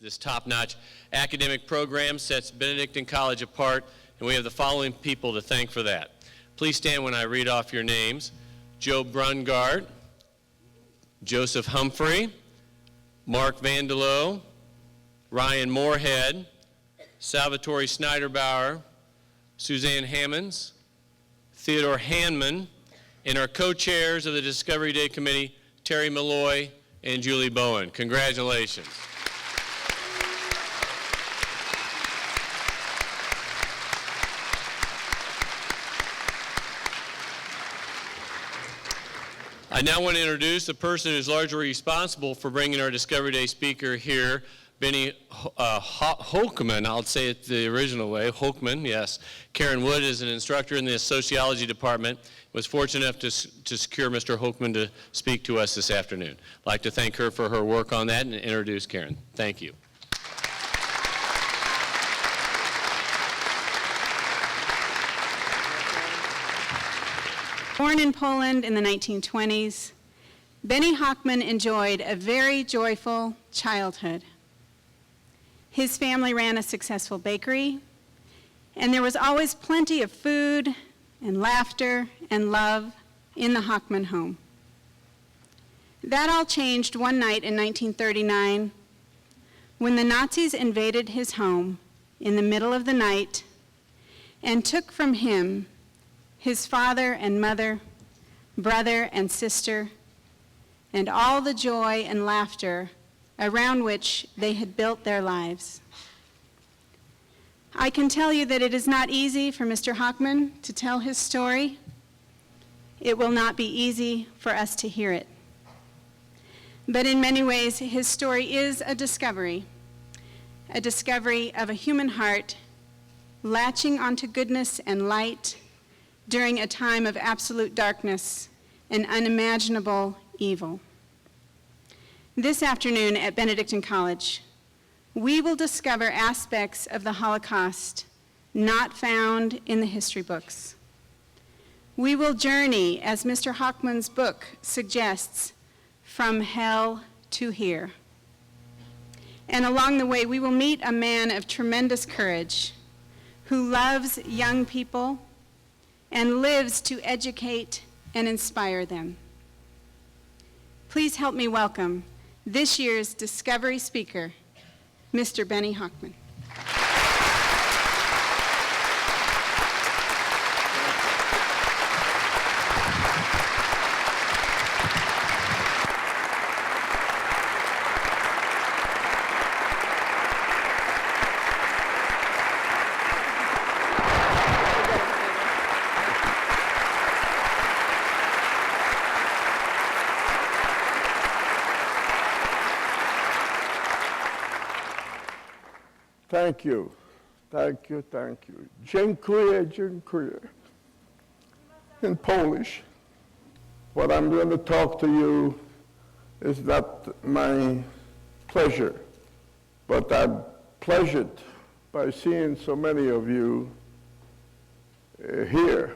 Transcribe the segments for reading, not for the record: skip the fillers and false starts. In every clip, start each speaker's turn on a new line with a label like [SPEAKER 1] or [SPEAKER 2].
[SPEAKER 1] This top-notch academic program sets Benedictine College apart, and we have the following people to thank for that. Please stand when I read off your names. Joe Brungard, Joseph Humphrey, Mark Vandelow, Ryan Moorhead, Salvatore Snyderbauer, Suzanne Hammonds, Theodore Hanman, and our co-chairs of the Discovery Day Committee, Terry Malloy and Julie Bowen. Congratulations. I now want to introduce the person who's largely responsible for bringing our Discovery Day speaker here, Benny Hochman. I'll say it the original way, Hochman, yes. Karen Wood is an instructor in the sociology department. Was fortunate enough to secure Mr. Hochman to speak to us this afternoon. I'd like to thank her for her work on that and introduce Karen. Thank you.
[SPEAKER 2] Born in Poland in the 1920s, Benny Hochman enjoyed a very joyful childhood. His family ran a successful bakery, and there was always plenty of food and laughter and love in the Hochman home. That all changed one night in 1939 when the Nazis invaded his home in the middle of the night and took from him his father and mother, brother and sister, and all the joy and laughter around which they had built their lives. I can tell you that it is not easy for Mr. Hochman to tell his story. It will not be easy for us to hear it. But in many ways, his story is a discovery of a human heart latching onto goodness and light during a time of absolute darkness and unimaginable evil. This afternoon at Benedictine College, we will discover aspects of the Holocaust not found in the history books. We will journey, as Mr. Hochman's book suggests, from hell to here. And along the way, we will meet a man of tremendous courage who loves young people and lives to educate and inspire them. Please help me welcome this year's Discovery speaker, Mr. Benny Hochman.
[SPEAKER 3] Thank you, thank you, thank you. Dziękuję, dziękuję. In Polish, what I'm going to talk to you is not my pleasure, but I'm pleasured by seeing so many of you here,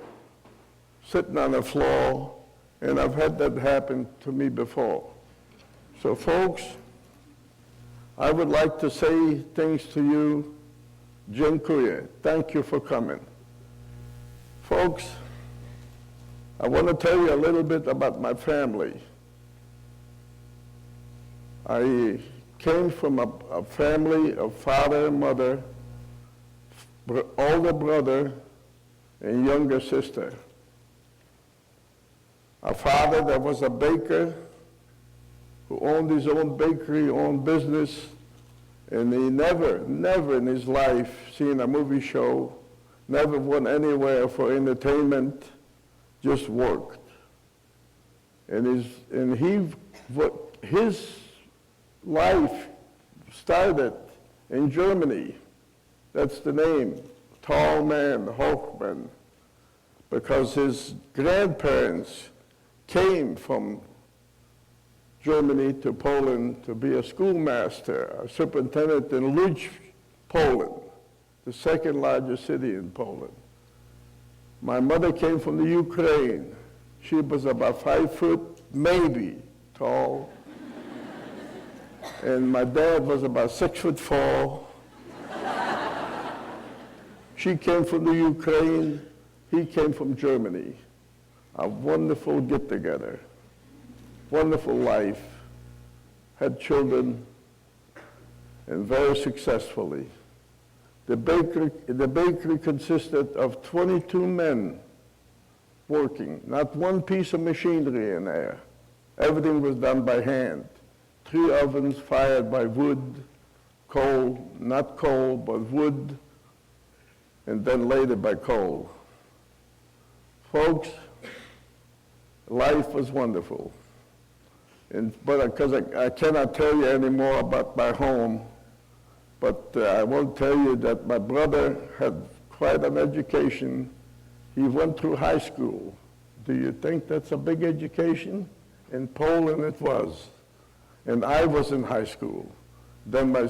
[SPEAKER 3] sitting on the floor, and I've had that happen to me before. So folks, I would like to say things to you. Dziękuję. Thank you for coming. Folks, I want to tell you a little bit about my family. I came from a family of father, mother, older brother, and younger sister. A father that was a baker, who owned his own bakery, own business, and he never in his life seen a movie show, never went anywhere for entertainment, just worked. And his life started in Germany. That's the name, Tall Man Hochman, because his grandparents came from Germany to Poland to be a schoolmaster, a superintendent in Łódź, Poland, the second largest city in Poland. My mother came from the Ukraine. She was about 5 foot, maybe, tall. And my dad was about 6'4". She came from the Ukraine, he came from Germany. A wonderful get-together, wonderful life, had children, and very successfully. The bakery consisted of 22 men working, not one piece of machinery in there. Everything was done by hand. 3 ovens fired by wood, coal, not coal, but wood, and then later by coal. Folks, life was wonderful. But because I cannot tell you any more about my home, but I won't tell you that my brother had quite an education. He went through high school. Do you think that's a big education? In Poland it was. And I was in high school. Then my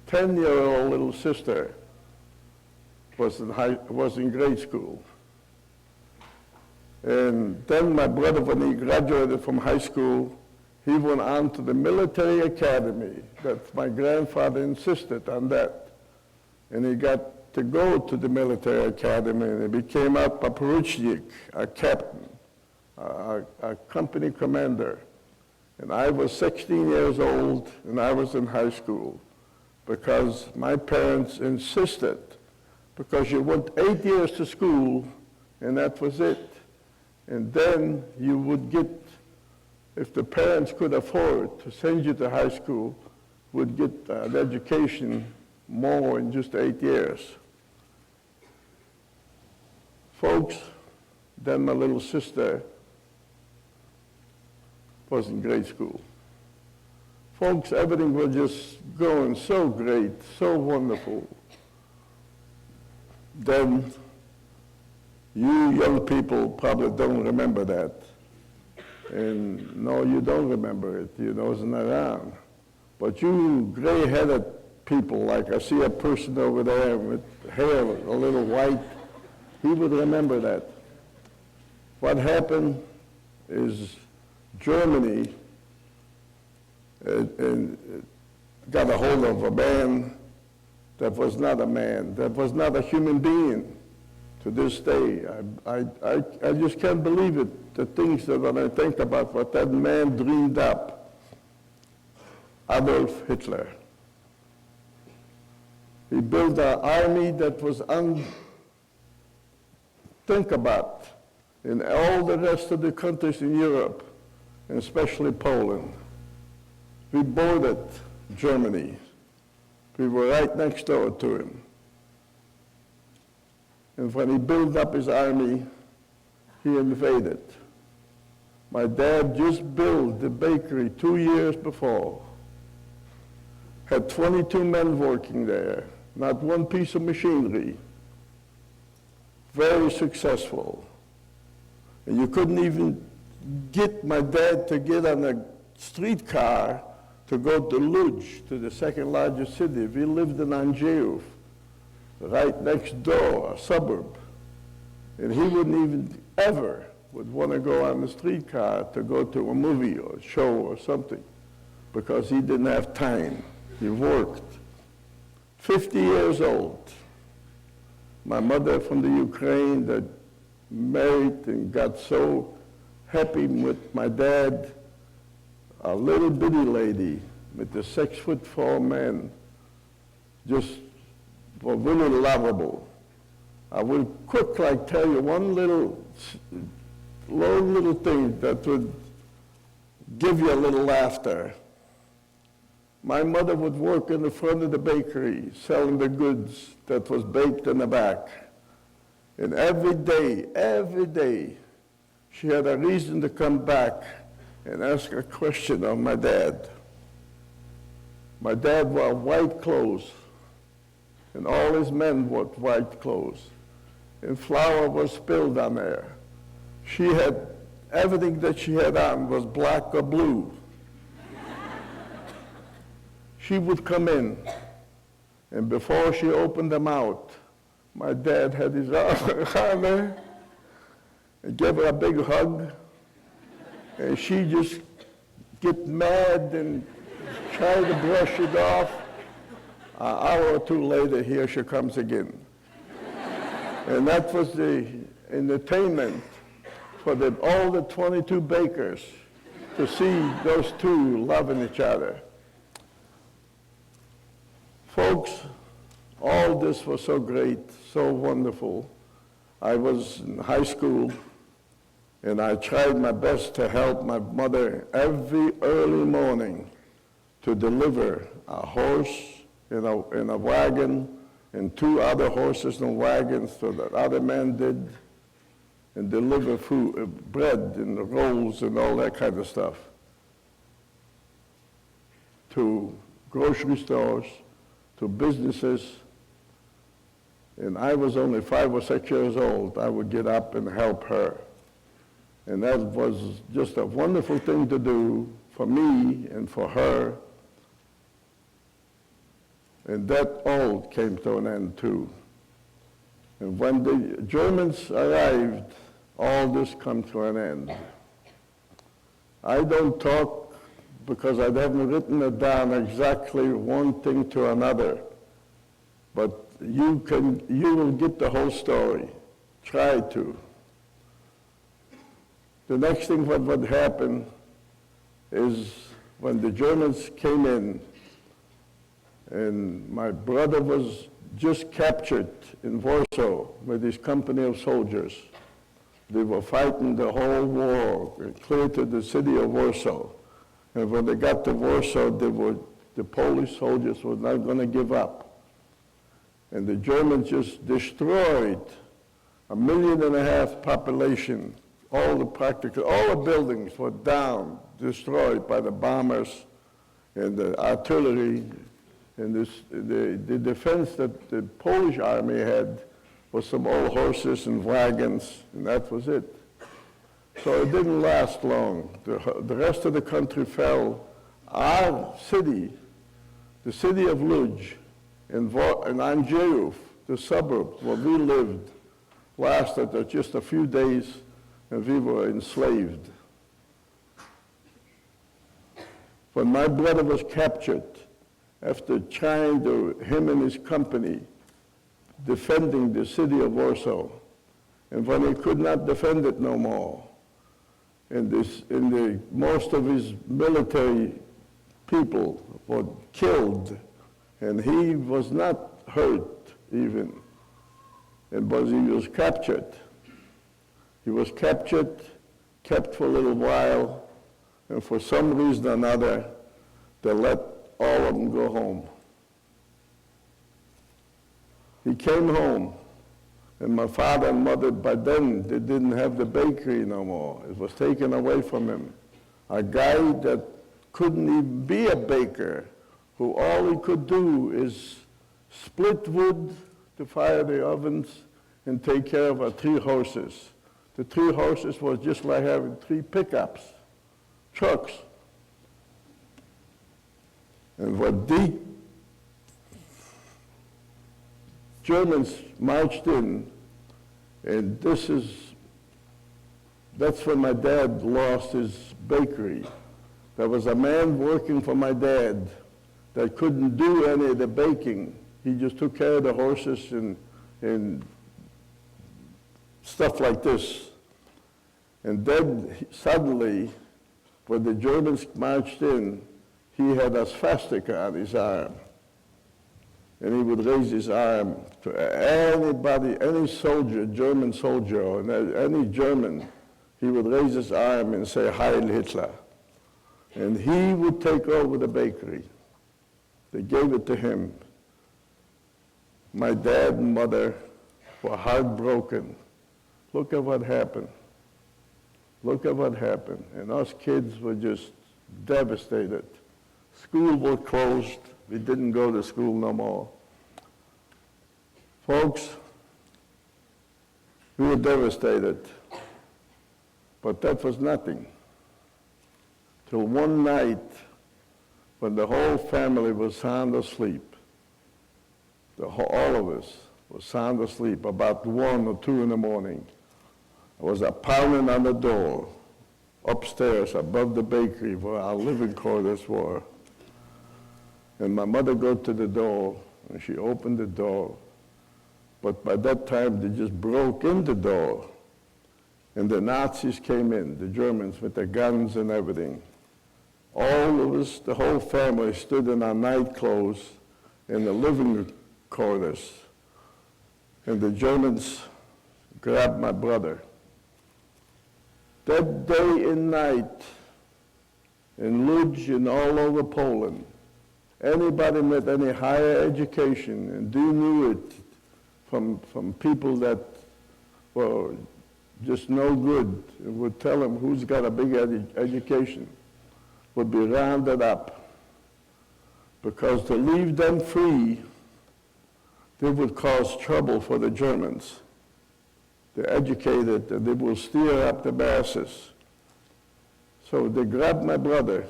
[SPEAKER 3] 10-year-old little sister was in grade school. And then my brother, when he graduated from high school, he went on to the military academy. That my grandfather insisted on that. And he got to go to the military academy, and he became a poruchnik, a captain, a company commander. And I was 16 years old, and I was in high school because my parents insisted, because you went 8 years to school, and that was it. And then you would get, if the parents could afford to send you to high school, would get an education more in just 8 years. Folks, then my little sister was in grade school. Folks, everything was just going so great, so wonderful. Then you young people probably don't remember that. And no, you don't remember it. You wasn't around. But you gray-headed people, like I see a person over there with hair a little white, he would remember that. What happened is Germany got a hold of a man that was not a man, that was not a human being. To this day, I just can't believe it, the things that when I think about what that man dreamed up. Adolf Hitler. He built an army that was unthinkable in all the rest of the countries in Europe, and especially Poland. We boarded Germany. We were right next door to him. And when he built up his army, he invaded. My dad just built the bakery 2 years before. Had 22 men working there, not one piece of machinery. Very successful. And you couldn't even get my dad to get on a streetcar to go to Lodz, to the second largest city. We lived in Angev, right next door, a suburb. And he wouldn't even ever would want to go on the streetcar to go to a movie or a show or something, because he didn't have time. He worked. 50 years old. My mother from the Ukraine that married and got so happy with my dad, a little bitty lady with a 6'4" man, just were really lovable. I will quickly tell you one little thing that would give you a little laughter. My mother would work in the front of the bakery selling the goods that was baked in the back. And every day, she had a reason to come back and ask a question of my dad. My dad wore white clothes, and all his men wore white clothes. And flour was spilled on there. She had, everything that she had on was black or blue. She would come in, and before she opened them out, my dad had his arm on her and gave her a big hug, and she just get mad and try to brush it off. An hour or two later, here she comes again. And that was the entertainment for all the 22 bakers to see those two loving each other. Folks, all this was so great, so wonderful. I was in high school, and I tried my best to help my mother every early morning to deliver a horse in a wagon and two other horses and wagons so that other men did, and deliver food, bread and rolls and all that kind of stuff to grocery stores, to businesses. And I was only 5 or 6 years old. I would get up and help her. And that was just a wonderful thing to do for me and for her. And that all came to an end too. And when the Germans arrived, all this comes to an end. I don't talk because I haven't written it down exactly one thing to another. But you will get the whole story. Try to. The next thing what would happen is when the Germans came in, and my brother was just captured in Warsaw with his company of soldiers. They were fighting the whole war, clear to the city of Warsaw. And when they got to Warsaw, the Polish soldiers were not going to give up. And the Germans just destroyed 1.5 million population. All the buildings were down, destroyed by the bombers and the artillery. And the defense that the Polish army had was some old horses and wagons, and that was it. So it didn't last long. The rest of the country fell. Our city, the city of Lodz, and Andrzejów, the suburb where we lived, lasted just a few days, and we were enslaved. When my brother was captured, after trying to, him and his company, defending the city of Warsaw, and when he could not defend it no more, and most of his military people were killed, and he was not hurt even, but he was captured. He was captured, kept for a little while, and for some reason or another, they let all of them go home. He came home, and my father and mother, by then, they didn't have the bakery no more. It was taken away from him. A guy that couldn't even be a baker, who all he could do is split wood to fire the ovens and take care of our 3 horses. The 3 horses was just like having 3 pickups, trucks. And when the Germans marched in, and that's when my dad lost his bakery. There was a man working for my dad that couldn't do any of the baking. He just took care of the horses and stuff like this. And then suddenly, when the Germans marched in, he had a swastika on his arm. And he would raise his arm to anybody, any soldier, German soldier, or any German, he would raise his arm and say, Heil Hitler. And he would take over the bakery. They gave it to him. My dad and mother were heartbroken. Look at what happened. Look at what happened. And us kids were just devastated. School was closed. We didn't go to school no more. Folks, we were devastated. But that was nothing. Till one night, when the whole family was sound asleep, all of us was sound asleep, about 1 or 2 in the morning, there was a pounding on the door upstairs above the bakery where our living quarters were. And my mother go to the door, and she opened the door. But by that time, they just broke in the door. And the Nazis came in, the Germans, with their guns and everything. All of us, the whole family, stood in our night clothes in the living quarters. And the Germans grabbed my brother. That day and night, in Lodz and all over Poland, anybody with any higher education, and you knew it from people that were just no good, and would tell them who's got a big education, would be rounded up. Because to leave them free, they would cause trouble for the Germans. They're educated, and they will steer up the masses. So they grabbed my brother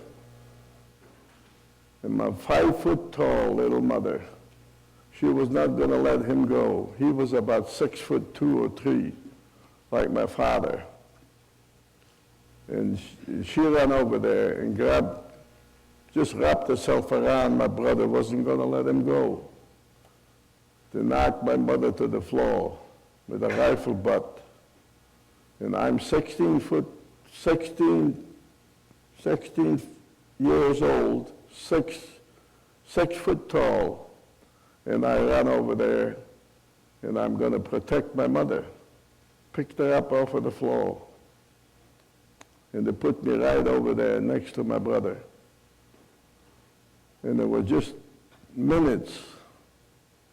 [SPEAKER 3] and my 5-foot-tall little mother. She was not going to let him go. He was about 6'2" or 3", like my father. And she ran over there and just wrapped herself around my brother, wasn't going to let him go. They knocked my mother to the floor with a rifle butt. And I'm 16 years old, 6 foot tall, and I ran over there, and I'm going to protect my mother. Picked her up off of the floor, and they put me right over there next to my brother. And there were just minutes.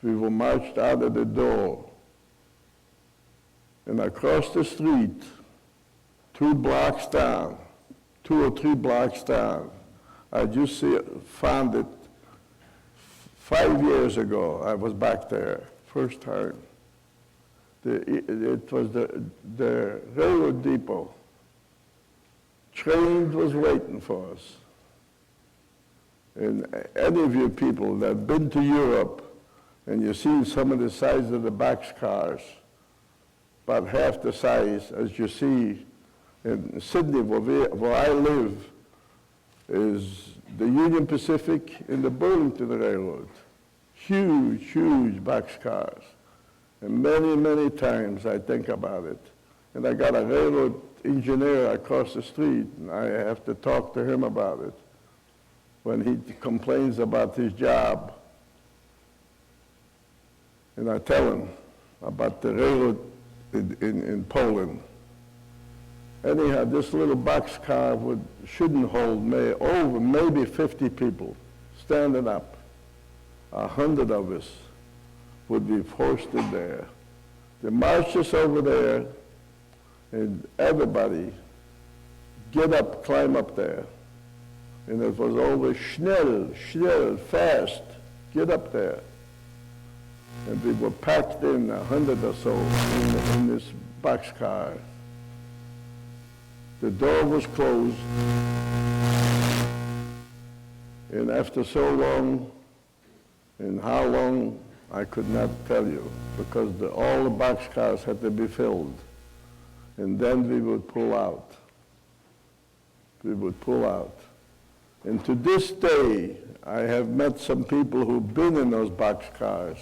[SPEAKER 3] We were marched out of the door, and across the street, 2 blocks down, 2 or 3 blocks down, I just found it 5 years ago. I was back there, first time. It was the railroad depot. Train was waiting for us. And any of you people that have been to Europe and you've seen some of the size of the boxcars, about half the size as you see in Sydney, where I live, is the Union Pacific and the Burlington Railroad. Huge, huge boxcars. And many, many times I think about it. And I got a railroad engineer across the street, and I have to talk to him about it when he complains about his job. And I tell him about the railroad in Poland. Anyhow, this little boxcar shouldn't hold maybe 50 people standing up. 100 of us would be posted there. They marched us over there, and everybody get up, climb up there. And it was always schnell, fast, get up there. And we were packed in 100 or so in this boxcar. The door was closed, and after so long, and how long, I could not tell you, because all the boxcars had to be filled. And then we would pull out. We would pull out. And to this day, I have met some people who've been in those boxcars,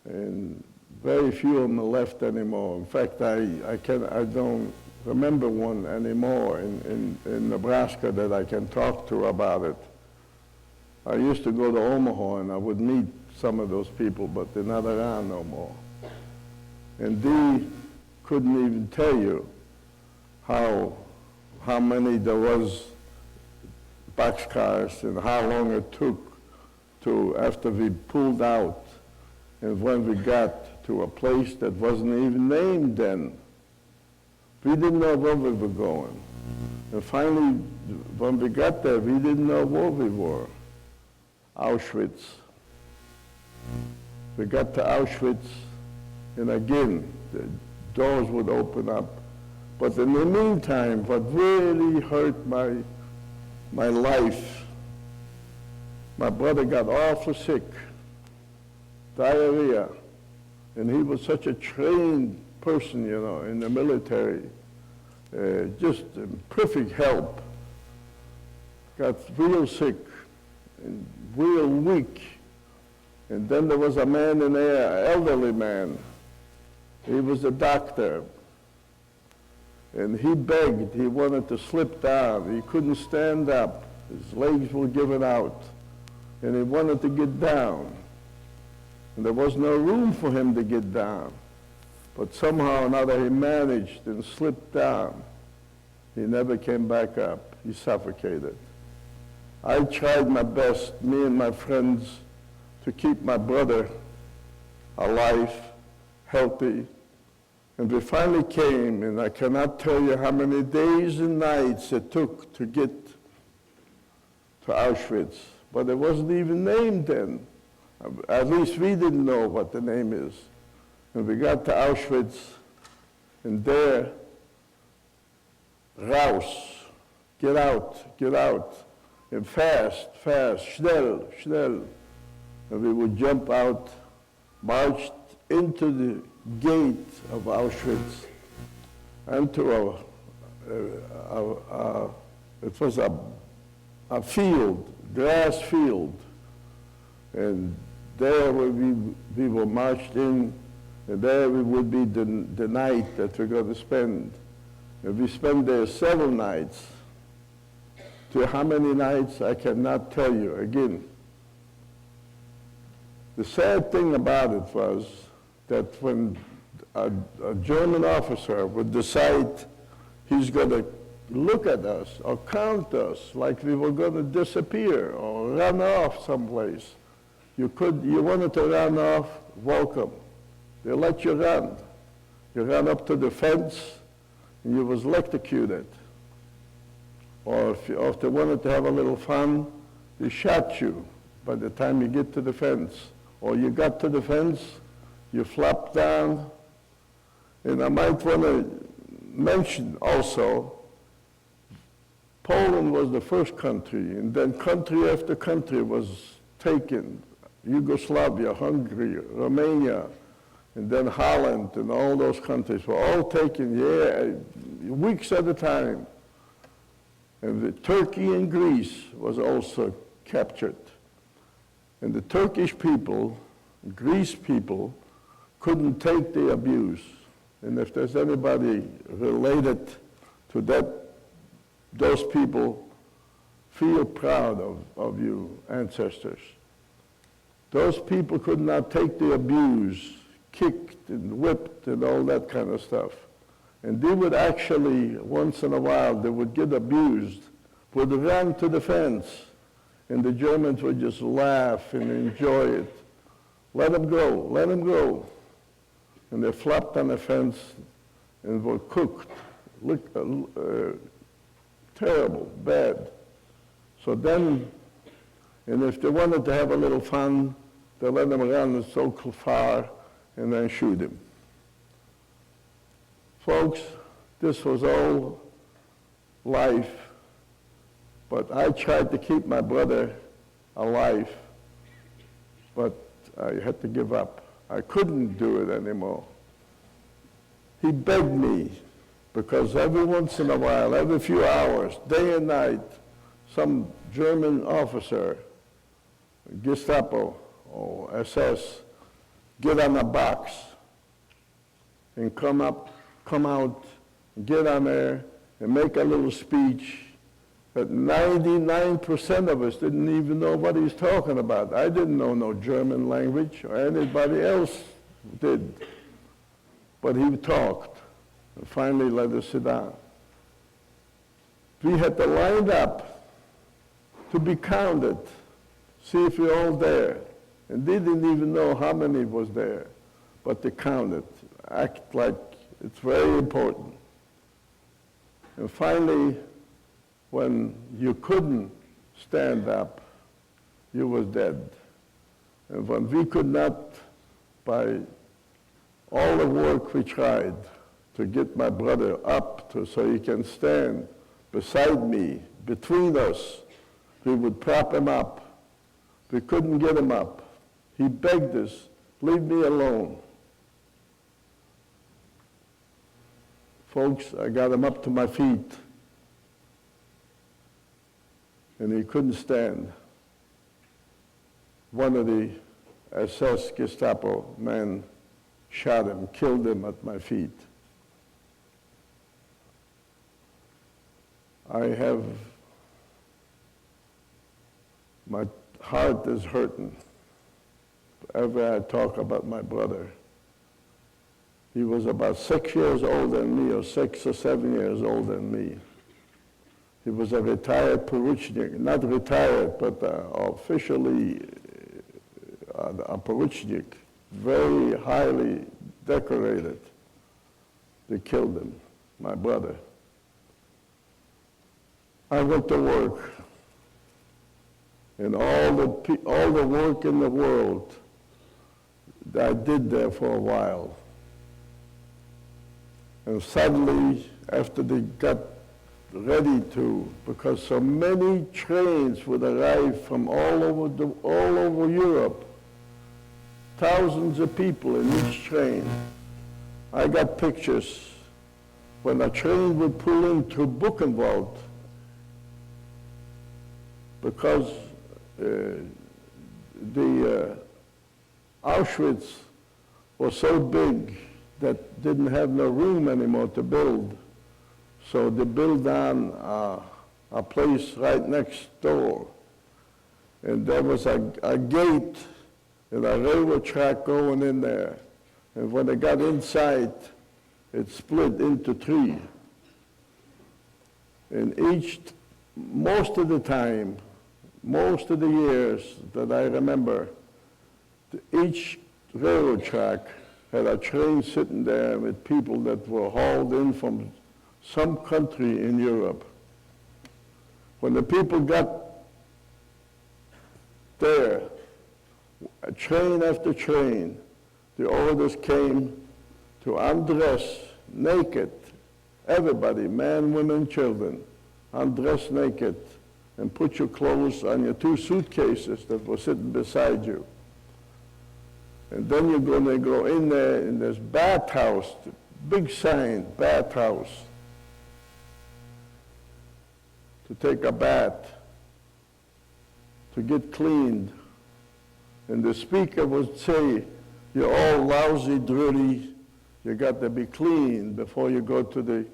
[SPEAKER 3] and very few of them are left anymore. In fact, I don't remember one anymore in Nebraska that I can talk to about it. I used to go to Omaha, and I would meet some of those people, but they're not around no more. And they couldn't even tell you how many there was boxcars and how long it took after we pulled out and when we got to a place that wasn't even named then. We didn't know where we were going. And finally, when we got there, we didn't know where we were. Auschwitz. We got to Auschwitz, and again, the doors would open up. But in the meantime, what really hurt my life, my brother got awful sick, diarrhea, and he was such a trained person, you know, in the military, just perfect help. Got real sick, and real weak. And then there was a man in there, an elderly man. He was a doctor. And he begged, he wanted to slip down. He couldn't stand up. His legs were giving out. And he wanted to get down. And there was no room for him to get down. But somehow or another he managed and slipped down. He never came back up. He suffocated. I tried my best, me and my friends, to keep my brother alive, healthy. And we finally came, and I cannot tell you how many days and nights it took to get to Auschwitz. But it wasn't even named then. At least we didn't know what the name is. And we got to Auschwitz, and there, raus, get out, and fast, schnell, schnell. And we would jump out, marched into the gate of Auschwitz, into it was a field, grass field. And there we were marched in, and there we would be the night that we're going to spend. And we spent there 7 nights. To how many nights, I cannot tell you. Again, the sad thing about it was that when a German officer would decide he's going to look at us or count us like we were going to disappear or run off someplace, you wanted to run off, welcome. They let you run. You ran up to the fence, and you was electrocuted. Or if they wanted to have a little fun, they shot you by the time you get to the fence. Or you got to the fence, you flopped down. And I might want to mention also, Poland was the first country, and then country after country was taken. Yugoslavia, Hungary, Romania, and then Holland, and all those countries were all taken, weeks at a time. And Turkey and Greece was also captured. And the Turkish people, Greece people, couldn't take the abuse. And if there's anybody related to those people, feel proud of you ancestors. Those people could not take the abuse, kicked and whipped and all that kind of stuff. And they would actually, once in a while, they would get abused, would run to the fence, and the Germans would just laugh and enjoy it. Let them go, let them go. And they flopped on the fence and were cooked. Terrible, bad. So then, and if they wanted to have a little fun, they let them run so far and then shoot him. Folks, this was all life, but I tried to keep my brother alive, but I had to give up. I couldn't do it anymore. He begged me, because every once in a while, every few hours, day and night, some German officer, Gestapo or SS, get on a box and come out, get on there, and make a little speech that 99% of us didn't even know what he's talking about. I didn't know no German language, or anybody else did. But he talked, and finally let us sit down. We had to line up to be counted, see if we're all there. And they didn't even know how many was there, but they counted, act like it's very important. And finally, when you couldn't stand up, you was dead. And when we could not, by all the work we tried to get my brother up so he can stand beside me, between us, we would prop him up. We couldn't get him up. He begged us, leave me alone. Folks, I got him up to my feet, and he couldn't stand. one of the SS Gestapo men shot him, killed him at my feet. My heart is hurting whenever I talk about my brother. He was about 6 years older than me, or 6 or 7 years older than me. He was a retired poruchnik, not retired, but officially a poruchnik, very highly decorated. They killed him, my brother. I went to work, and all the work in the world that I did there for a while. And suddenly, after they got ready to, because so many trains would arrive from all over Europe, thousands of people in each train. I got pictures when a train would pull into Buchenwald, because the Auschwitz was so big that didn't have no room anymore to build. So they built on a place right next door. And there was a gate and a railroad track going in there. And when they got inside, it split into three. And most of the time, most of the years that I remember, each railroad track had a train sitting there with people that were hauled in from some country in Europe. When the people got there, train after train, the orders came to undress naked, everybody, men, women, children, undress naked, and put your clothes on your two suitcases that were sitting beside you. And then you're going to go in there, and there's bathhouse, big sign, bathhouse, to take a bath, to get cleaned. And the speaker would say, you're all lousy, dirty, you got to be clean before you go to the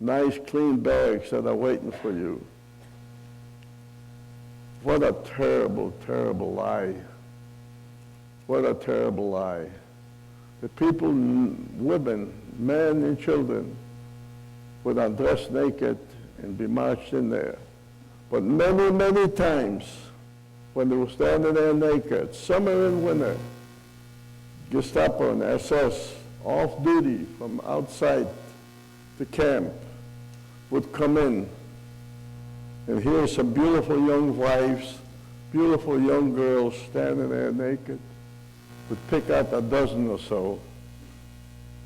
[SPEAKER 3] nice, clean barracks that are waiting for you. What a terrible, terrible lie. What a terrible lie. The people, women, men and children would undress naked and be marched in there. But many, many times, when they were standing there naked, summer and winter, Gestapo and SS, off duty from outside the camp, would come in. And here are some beautiful young wives, beautiful young girls standing there naked, would pick out a dozen or so,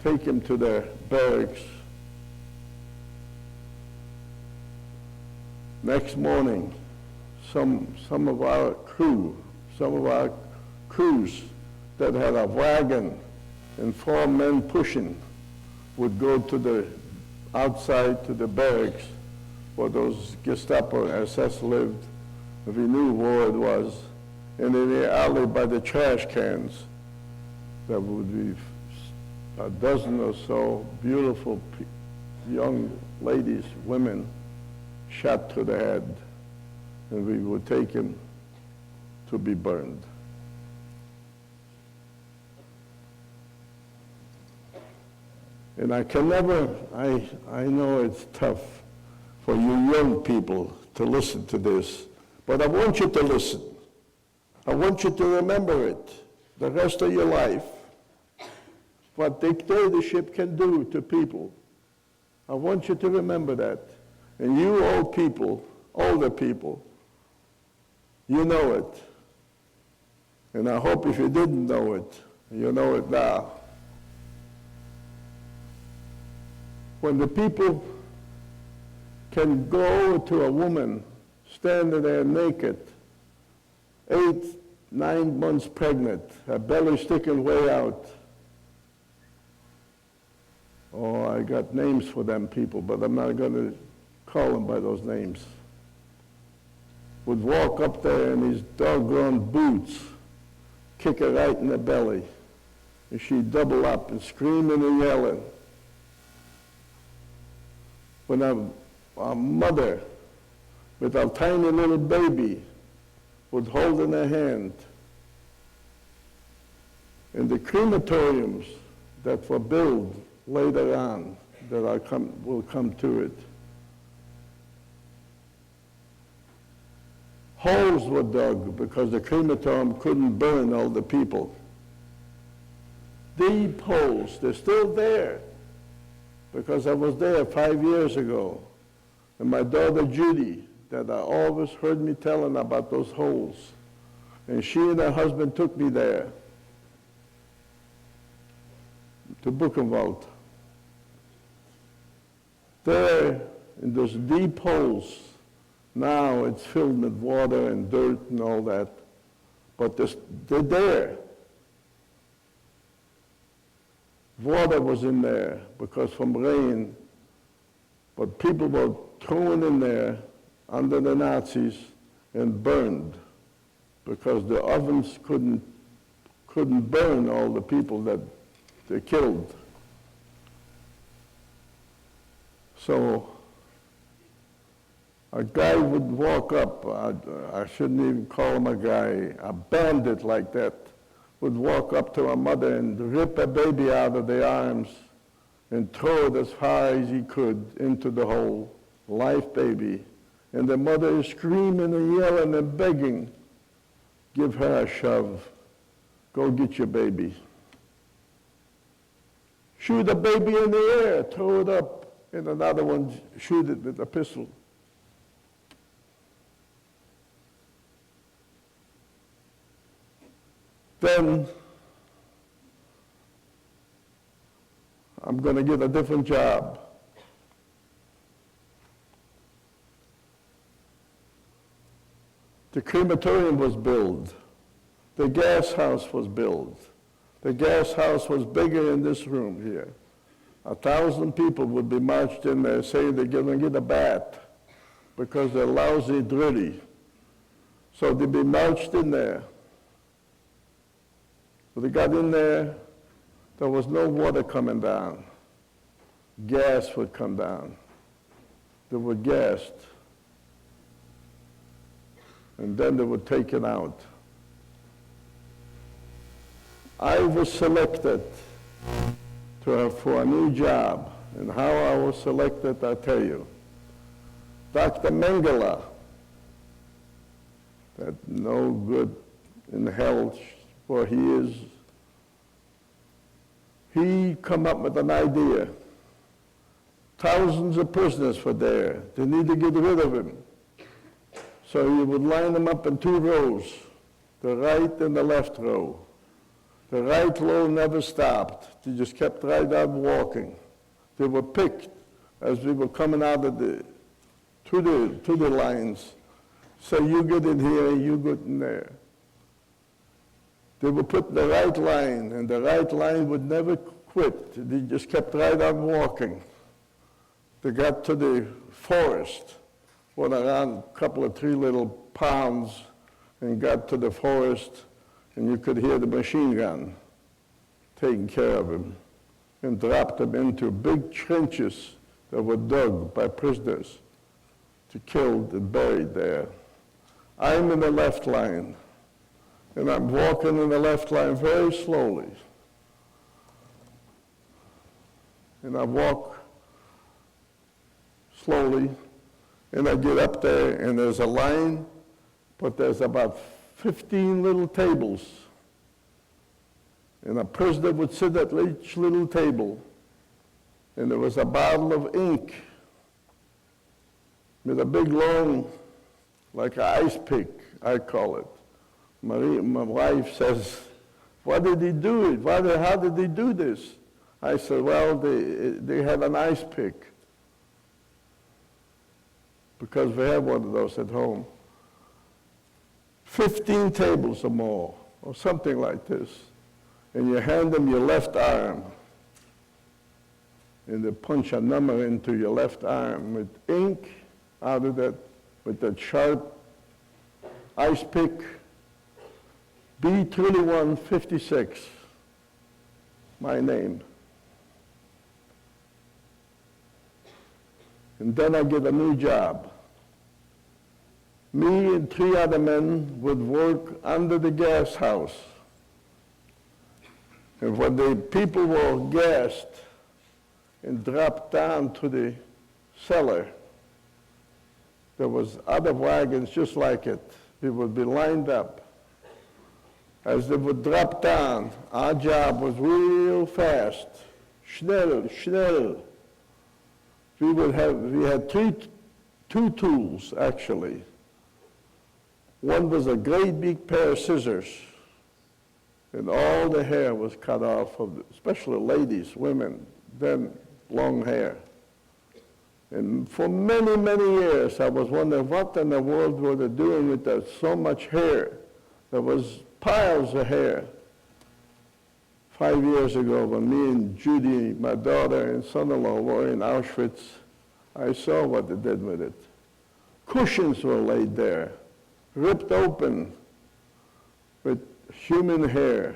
[SPEAKER 3] take them to their barracks. Next morning, some of our crews that had a wagon and 4 men pushing would go to the outside to the barracks where those Gestapo and SS lived. We knew where it was. And in the alley by the trash cans, there would be a dozen or so beautiful young ladies, women, shot to the head, and we would take them to be burned. And I can never, I know it's tough for you young people to listen to this, but I want you to listen. I want you to remember it the rest of your life, what dictatorship can do to people. I want you to remember that. And you old people, older people, you know it. And I hope if you didn't know it, you know it now. When the people can go to a woman standing there naked, 8, 9 months pregnant, her belly sticking way out. Oh, I got names for them people, but I'm not going to call them by those names. Would walk up there in his doggone boots kick her right in the belly. And she'd double up and screaming and yelling. When a mother with a tiny little baby would hold in her hand. And the crematoriums that were built later on, that will come to it, holes were dug because the crematorium couldn't burn all the people. Deep holes, they're still there because I was there 5 years ago. And my daughter Judy, that I always heard me telling about those holes. And she and her husband took me there to Buchenwald. There, in those deep holes, now it's filled with water and dirt and all that, but they're there. Water was in there because from rain, but people were thrown in there under the Nazis and burned because the ovens couldn't burn all the people that they killed. So a guy would walk up, I shouldn't even call him a guy, a bandit like that, would walk up to a mother and rip a baby out of the arms and throw it as far as he could into the hole, live baby. And the mother is screaming and yelling and begging, give her a shove, go get your baby. Shoot a baby in the air, throw it up, and another one shoot it with a pistol. Then I'm going to get a different job. The crematorium was built. The gas house was built. The gas house was bigger than this room here. 1,000 people would be marched in there saying they're going to get a bath because they're lousy, dirty. So they'd be marched in there. When they got in there, there was no water coming down. Gas would come down. They were gassed. And then they would take it out. I was selected for a new job. And how I was selected, I tell you. Dr. Mengele, that no good in hell where he is, he come up with an idea. Thousands of prisoners were there. They need to get rid of him. So he would line them up in 2 rows, the right and the left row. The right row never stopped. They just kept right on walking. They were picked as we were coming out of to the lines. So you get in here, you get in there. They would put the right line, and the right line would never quit. They just kept right on walking. They got to the forest, went around a couple of 3 little ponds, and got to the forest, and you could hear the machine gun taking care of him, and dropped them into big trenches that were dug by prisoners to killed and buried there. I'm in the left line, and I'm walking in the left line very slowly. And I walk slowly, and I get up there, and there's a line, but there's about 15 little tables. And a prisoner would sit at each little table, and there was a bottle of ink with a big long, like an ice pick, I call it. My wife says, why did he do it? How did he do this? I said, well, they had an ice pick because we have one of those at home. 15 tables or more, or something like this. And you hand them your left arm, and they punch a number into your left arm with ink out of that, with that sharp ice pick. B3156, my name. And then I get a new job. Me and 3 other men would work under the gas house. And when the people were gassed and dropped down to the cellar, there was other wagons just like it. They would be lined up. As they would drop down, our job was real fast. Schnell, schnell. We had two tools, actually. One was a great big pair of scissors, and all the hair was cut off, especially ladies, women, then long hair. And for many, many years, I was wondering what in the world were they doing with that so much hair. There was piles of hair. 5 years ago, when me and Judy, my daughter and son-in-law, were in Auschwitz, I saw what they did with it. Cushions were laid there, ripped open with human hair.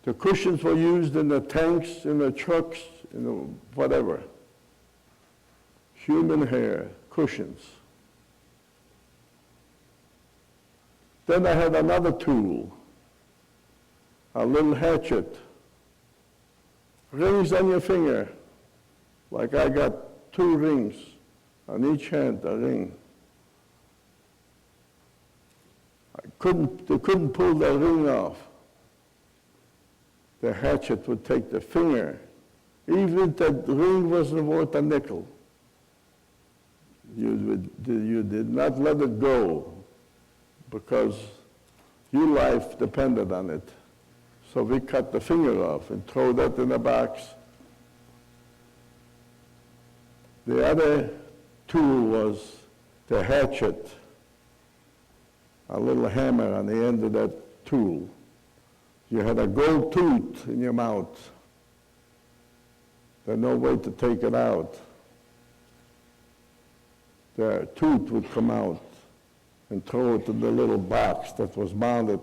[SPEAKER 3] The cushions were used in the tanks, in the trucks, in the whatever. Human hair, cushions. Then I had another tool, a little hatchet. Rings on your finger, like I got 2 rings on each hand, a ring. They couldn't pull that ring off. The hatchet would take the finger, even if that ring wasn't worth a nickel. You did not let it go because your life depended on it. So we cut the finger off and throw that in a box. The other tool was the hatchet, a little hammer on the end of that tool. You had a gold tooth in your mouth. There's no way to take it out. The tooth would come out and throw it in the little box that was mounted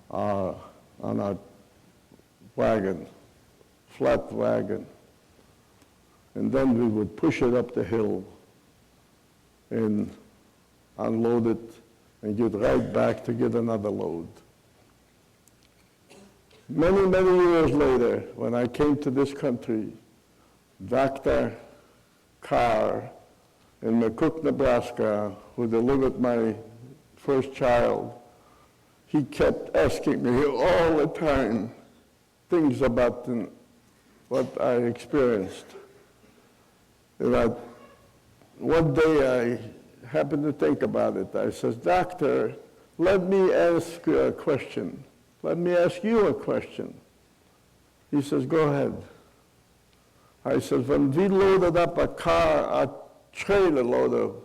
[SPEAKER 3] on a wagon, flat wagon. And then we would push it up the hill and unload it and get right back to get another load. Many, many years later, when I came to this country, Dr. Carr in McCook, Nebraska, who delivered my first child, he kept asking me all the time things about what I experienced. And one day I happened to think about it. I says, "Doctor, let me ask you a question. Let me ask you a question." He says, "Go ahead." I says, "When we loaded up a trailer load of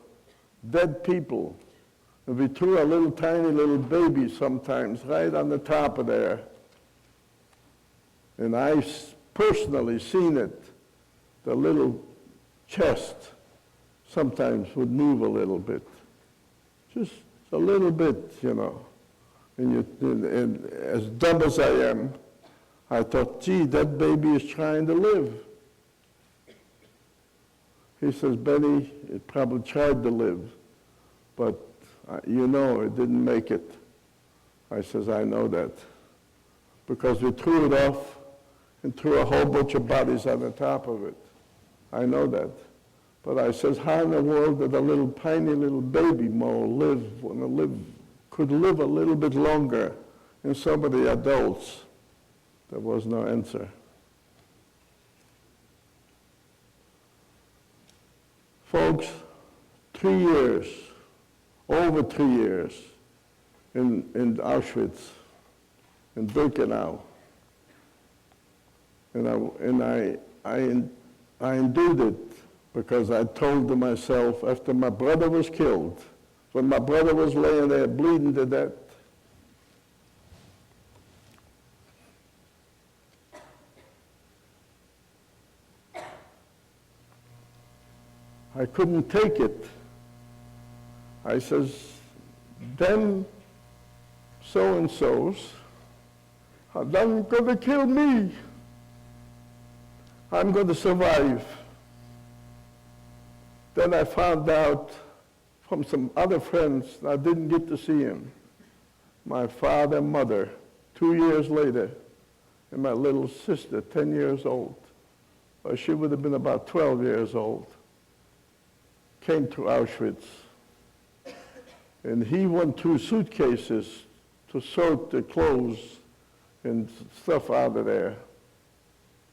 [SPEAKER 3] dead people, and we threw a little tiny little baby sometimes right on the top of there, and I personally seen it, the little chest sometimes would move a little bit, just a little bit, you know. And as dumb as I am, I thought, gee, that baby is trying to live. He says, "Benny, it probably tried to live, but you know it didn't make it." I says, "I know that, because we threw it off and threw a whole bunch of bodies on the top of it. I know that." But I says, "How in the world did a little tiny little baby mole could live a little bit longer than some of the adults?" There was no answer. Folks, 3 years, over 3 years in Auschwitz, in Buchenwald. And I endured it because I told to myself, after my brother was killed, when my brother was laying there bleeding to death, I couldn't take it. I says, them so-and-sos are going to kill me. I'm going to survive. Then I found out from some other friends, I didn't get to see him, my father and mother, 2 years later, and my little sister, 10 years old, or she would have been about 12 years old, came to Auschwitz. And he went through suitcases to sort the clothes and stuff out of there.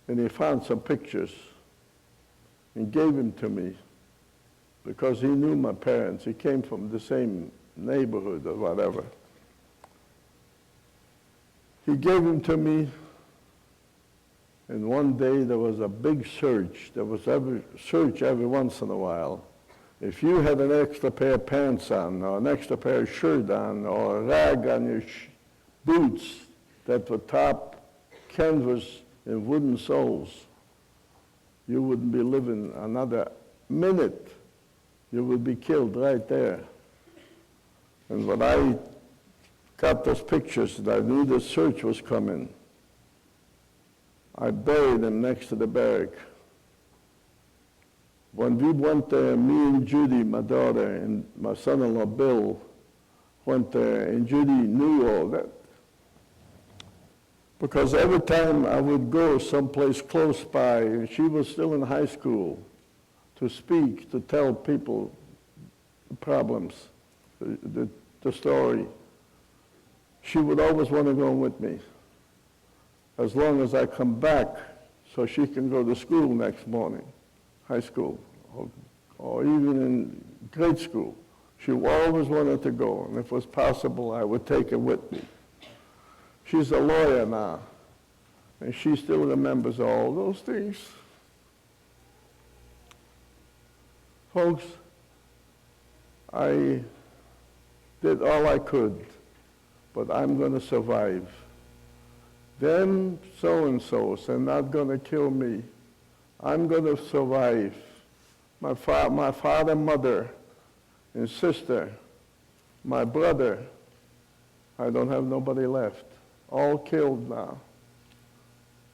[SPEAKER 3] And he found some pictures and gave them to me because he knew my parents. He came from the same neighborhood or whatever. He gave them to me, and one day there was a big search. There was search every once in a while. If you had an extra pair of pants on, or an extra pair of shirt on, or a rag on your boots that were top canvas and wooden soles, you wouldn't be living another minute. You would be killed right there. And when I got those pictures and I knew the search was coming, I buried them next to the barrack. When we went there, me and Judy, my daughter, and my son-in-law Bill went there, and Judy knew all that. Because every time I would go someplace close by, and she was still in high school, to speak, to tell people the problems, the story, she would always want to go with me, as long as I come back so she can go to school next morning, high school, or even in grade school. She always wanted to go, and if it was possible, I would take her with me. She's a lawyer now, and she still remembers all those things. Folks, I did all I could, but I'm going to survive. Them so-and-sos are not going to kill me. I'm going to survive. My father, mother, and sister, my brother, I don't have nobody left. All killed now.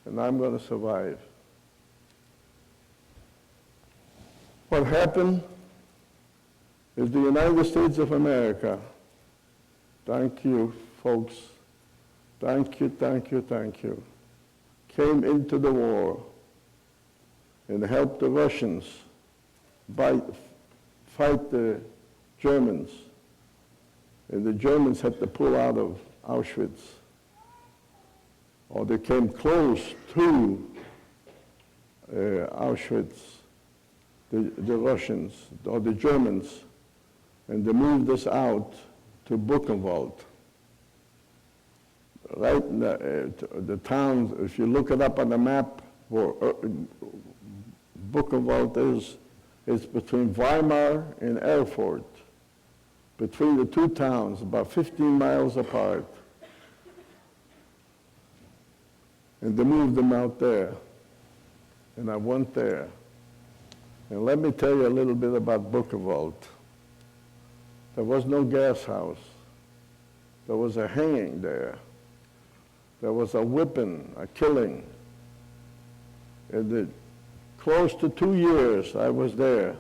[SPEAKER 3] And I'm going to survive. What happened is the United States of America, thank you, folks, thank you, thank you, thank you, came into the war and helped the Russians fight the Germans. And the Germans had to pull out of Auschwitz. Or they came close to Auschwitz, the Russians, or the Germans, and they moved us out to Buchenwald. Right in the town, if you look it up on the map, where Buchenwald is, it's between Weimar and Erfurt, between the two towns, about 15 miles apart. And they moved them out there. And I went there. And let me tell you a little bit about Buchenwald. There was no gas house. There was a hanging there. There was a whipping, a killing. And close to 2 years I was there.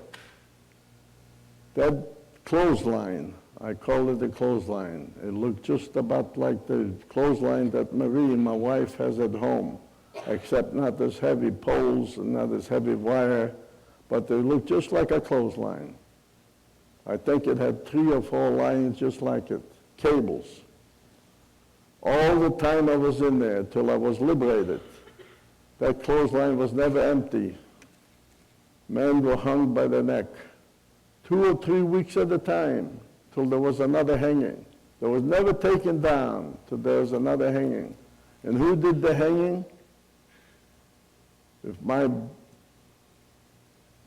[SPEAKER 3] That clothesline, I called it the clothesline. It looked just about like the clothesline that Marie, my wife, has at home, except not as heavy poles and not as heavy wire, but they looked just like a clothesline. I think it had 3 or 4 lines just like it, cables. All the time I was in there till I was liberated, that clothesline was never empty. Men were hung by the neck, 2 or 3 weeks at a time, till there was another hanging. There was never taken down till there was another hanging. And who did the hanging? If my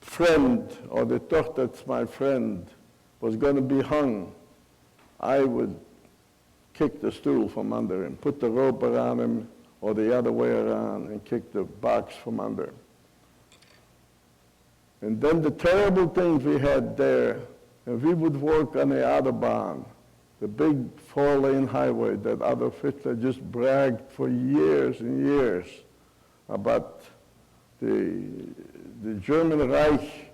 [SPEAKER 3] friend, or the toch that's my friend, was going to be hung, I would kick the stool from under him, put the rope around him, or the other way around, and kick the box from under him. And then the terrible things we had there, and we would work on the Autobahn, the big 4-lane highway that Adolf Hitler just bragged for years and years about the German Reich,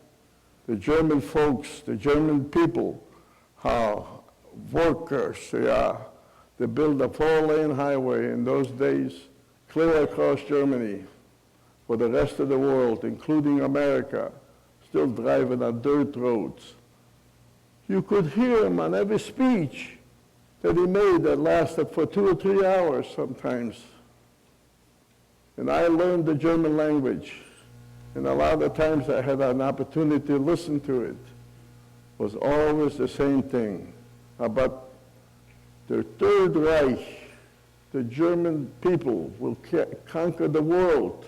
[SPEAKER 3] the German folks, the German people, how workers they are. They built a 4-lane highway in those days, clear across Germany, for the rest of the world, including America, still driving on dirt roads. You could hear him on every speech that he made that lasted for 2 or 3 hours sometimes. And I learned the German language. And a lot of times I had an opportunity to listen to it. It was always the same thing about the Third Reich. The German people will conquer the world.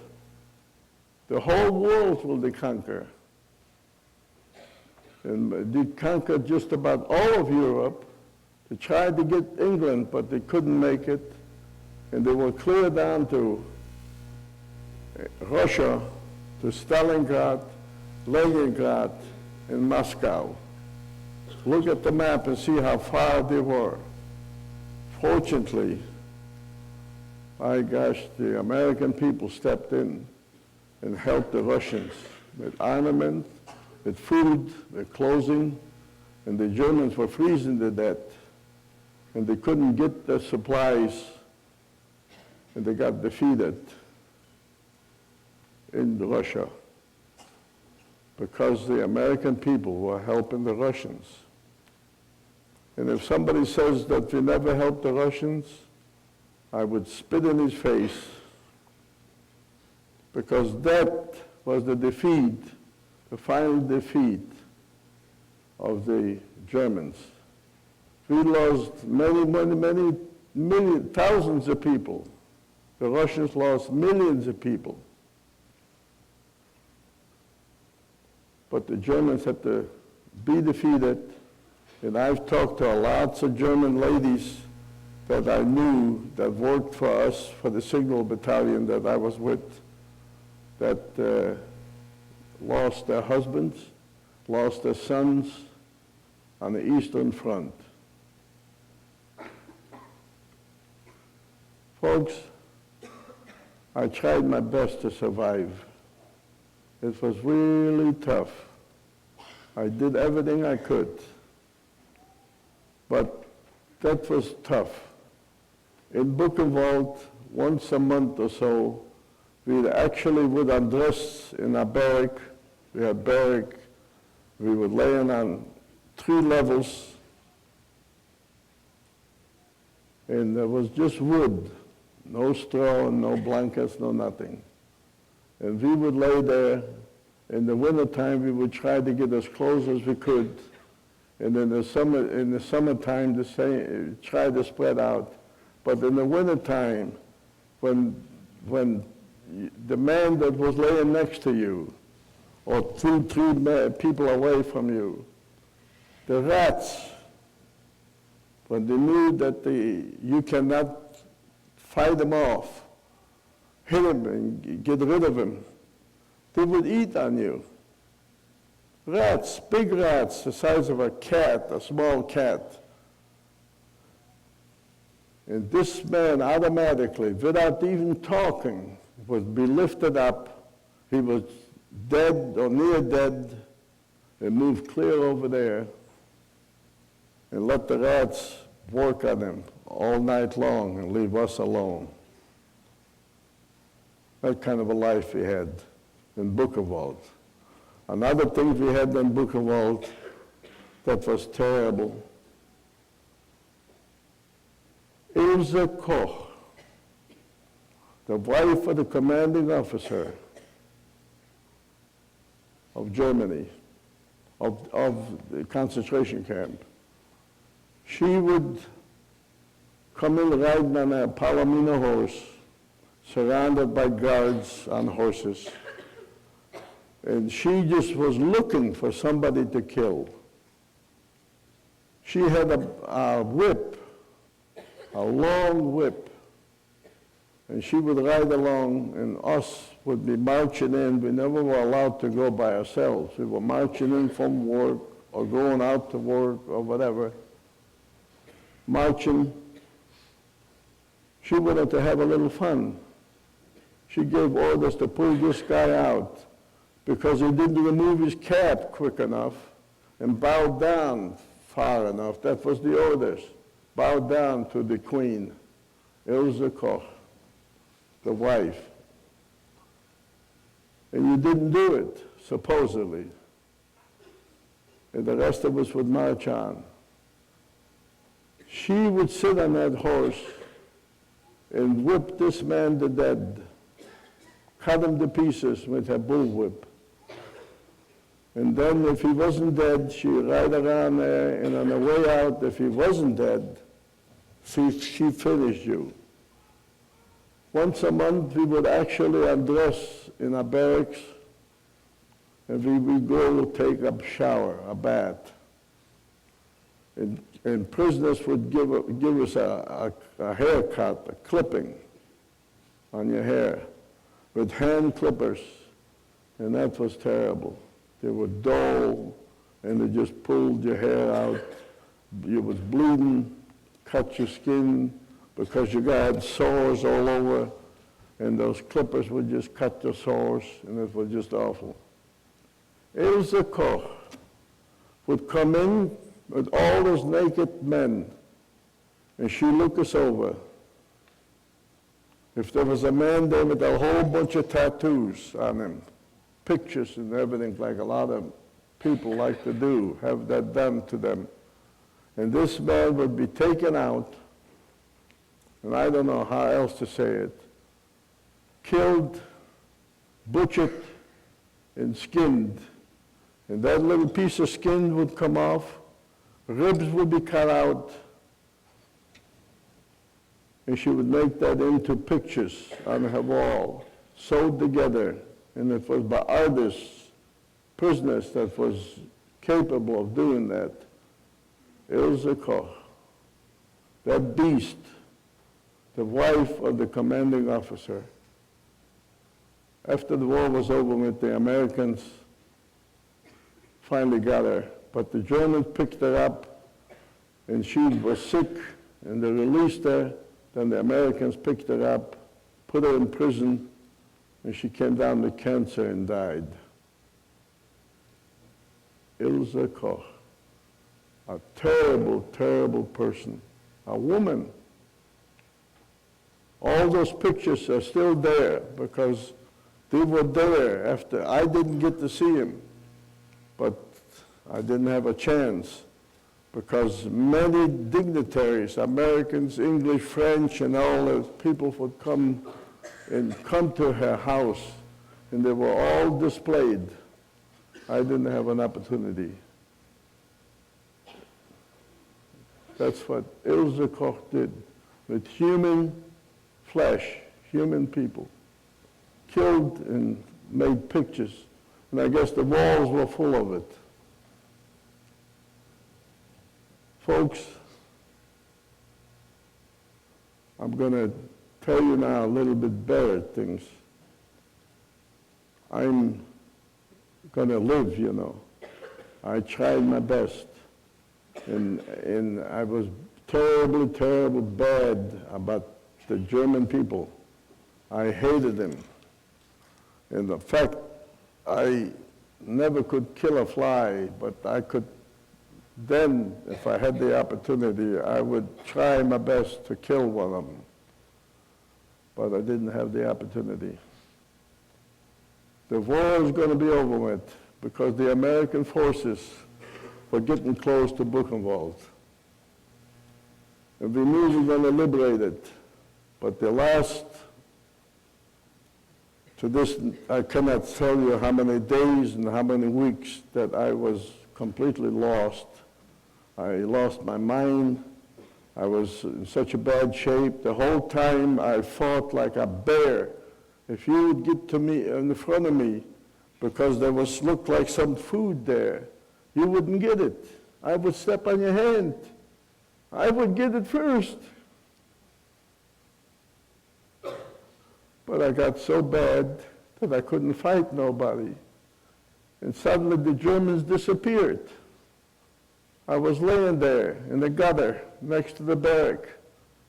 [SPEAKER 3] The whole world will they conquer. And they conquered just about all of Europe. They tried to get England, but they couldn't make it. And they were clear down to Russia, to Stalingrad, Leningrad, and Moscow. Look at the map and see how far they were. Fortunately, my gosh, the American people stepped in and helped the Russians with armament, with food, with clothing, and the Germans were freezing to death, and they couldn't get the supplies, and they got defeated in Russia because the American people were helping the Russians. And if somebody says that we never helped the Russians, I would spit in his face, because that was the defeat, the final defeat of the Germans. We lost many, thousands of people. The Russians lost millions of people. But the Germans had to be defeated. And I've talked to lots of German ladies that I knew that worked for us, for the Signal Battalion that I was with, that lost their husbands, lost their sons on the Eastern Front. Folks, I tried my best to survive. It was really tough. I did everything I could. But that was tough. In Buchenwald, once a month or so, we actually would undress in a barrack. We had barrack. We would lay on 3 levels. And there was just wood, no straw, no blankets, no nothing. And we would lay there. In the wintertime, we would try to get as close as we could. And in the summertime, try to spread out. But in the wintertime, when the man that was laying next to you, or 2, 3 people away from you, the rats, when they knew that you cannot fight them off, hit him and get rid of him, they would eat on you. Rats, big rats, the size of a cat, a small cat. And this man automatically, without even talking, would be lifted up. He was dead or near dead, and moved clear over there and let the rats work on him all night long and leave us alone. That kind of a life we had in Buchenwald. Another thing we had in Buchenwald that was terrible. Ilse Koch, the wife of the commanding officer of Germany, of the concentration camp, she would come in riding on a Palomino horse, surrounded by guards on horses. And she just was looking for somebody to kill. She had a whip, a long whip, and she would ride along, and us would be marching in. We never were allowed to go by ourselves. We were marching in from work or going out to work or whatever. marching. She wanted to have a little fun. She gave orders to pull this guy out because he didn't remove his cap quick enough and bow down far enough. That was the orders. Bow down to the queen, Ilse Koch, the wife. And you didn't do it, supposedly. And the rest of us would march on. She would sit on that horse and whip this man to death, cut him to pieces with her bullwhip. And then if he wasn't dead, she'd ride around there, and on the way out, if he wasn't dead, she finished you. Once a month, we would actually undress in our barracks, and we would go take a shower, a bath. And prisoners would give us a haircut, a clipping on your hair with hand clippers, and that was terrible. They were dull, and they just pulled your hair out. You was bleeding, cut your skin because you got sores all over, and those clippers would just cut your sores, and it was just awful. Ilse Koch would come in with all those naked men, and she'd look us over. If there was a man there with a whole bunch of tattoos on him, pictures and everything, like a lot of people like to do, have that done to them. And this man would be taken out, and I don't know how else to say it, killed, butchered, and skinned. And that little piece of skin would come off, ribs would be cut out, and she would make that into pictures on her wall, sewed together, and it was by artists, prisoners that was capable of doing that. Ilse Koch, that beast, the wife of the commanding officer. After the war was over with, the Americans finally got her, but the Germans picked her up, and she was sick, and they released her. Then the Americans picked her up, put her in prison, and she came down with cancer and died. Ilse Koch, a terrible, terrible person, a woman. All those pictures are still there because they were there after. I didn't get to see them, but I didn't have a chance because many dignitaries, Americans, English, French, and all those people would come to her house, and they were all displayed. I didn't have an opportunity. That's what Ilse Koch did with human flesh, human people. Killed and made pictures. And I guess the walls were full of it. Folks, I'm going to tell you now a little bit better things. I'm going to live, you know. I tried my best. And I was terribly, terribly bad about the German people. I hated them. And in fact, I never could kill a fly, but I could then, if I had the opportunity, I would try my best to kill one of them. But I didn't have the opportunity. The war is going to be over with because the American forces were getting close to Buchenwald. And we knew we were going to liberate it. But the last, to this, I cannot tell you how many days and how many weeks that I was completely lost. I lost my mind. I was in such a bad shape. The whole time I fought like a bear. If you would get to me in front of me, because there looked like some food there, you wouldn't get it. I would step on your hand. I would get it first. But I got so bad that I couldn't fight nobody. And suddenly the Germans disappeared. I was laying there in the gutter next to the barrack.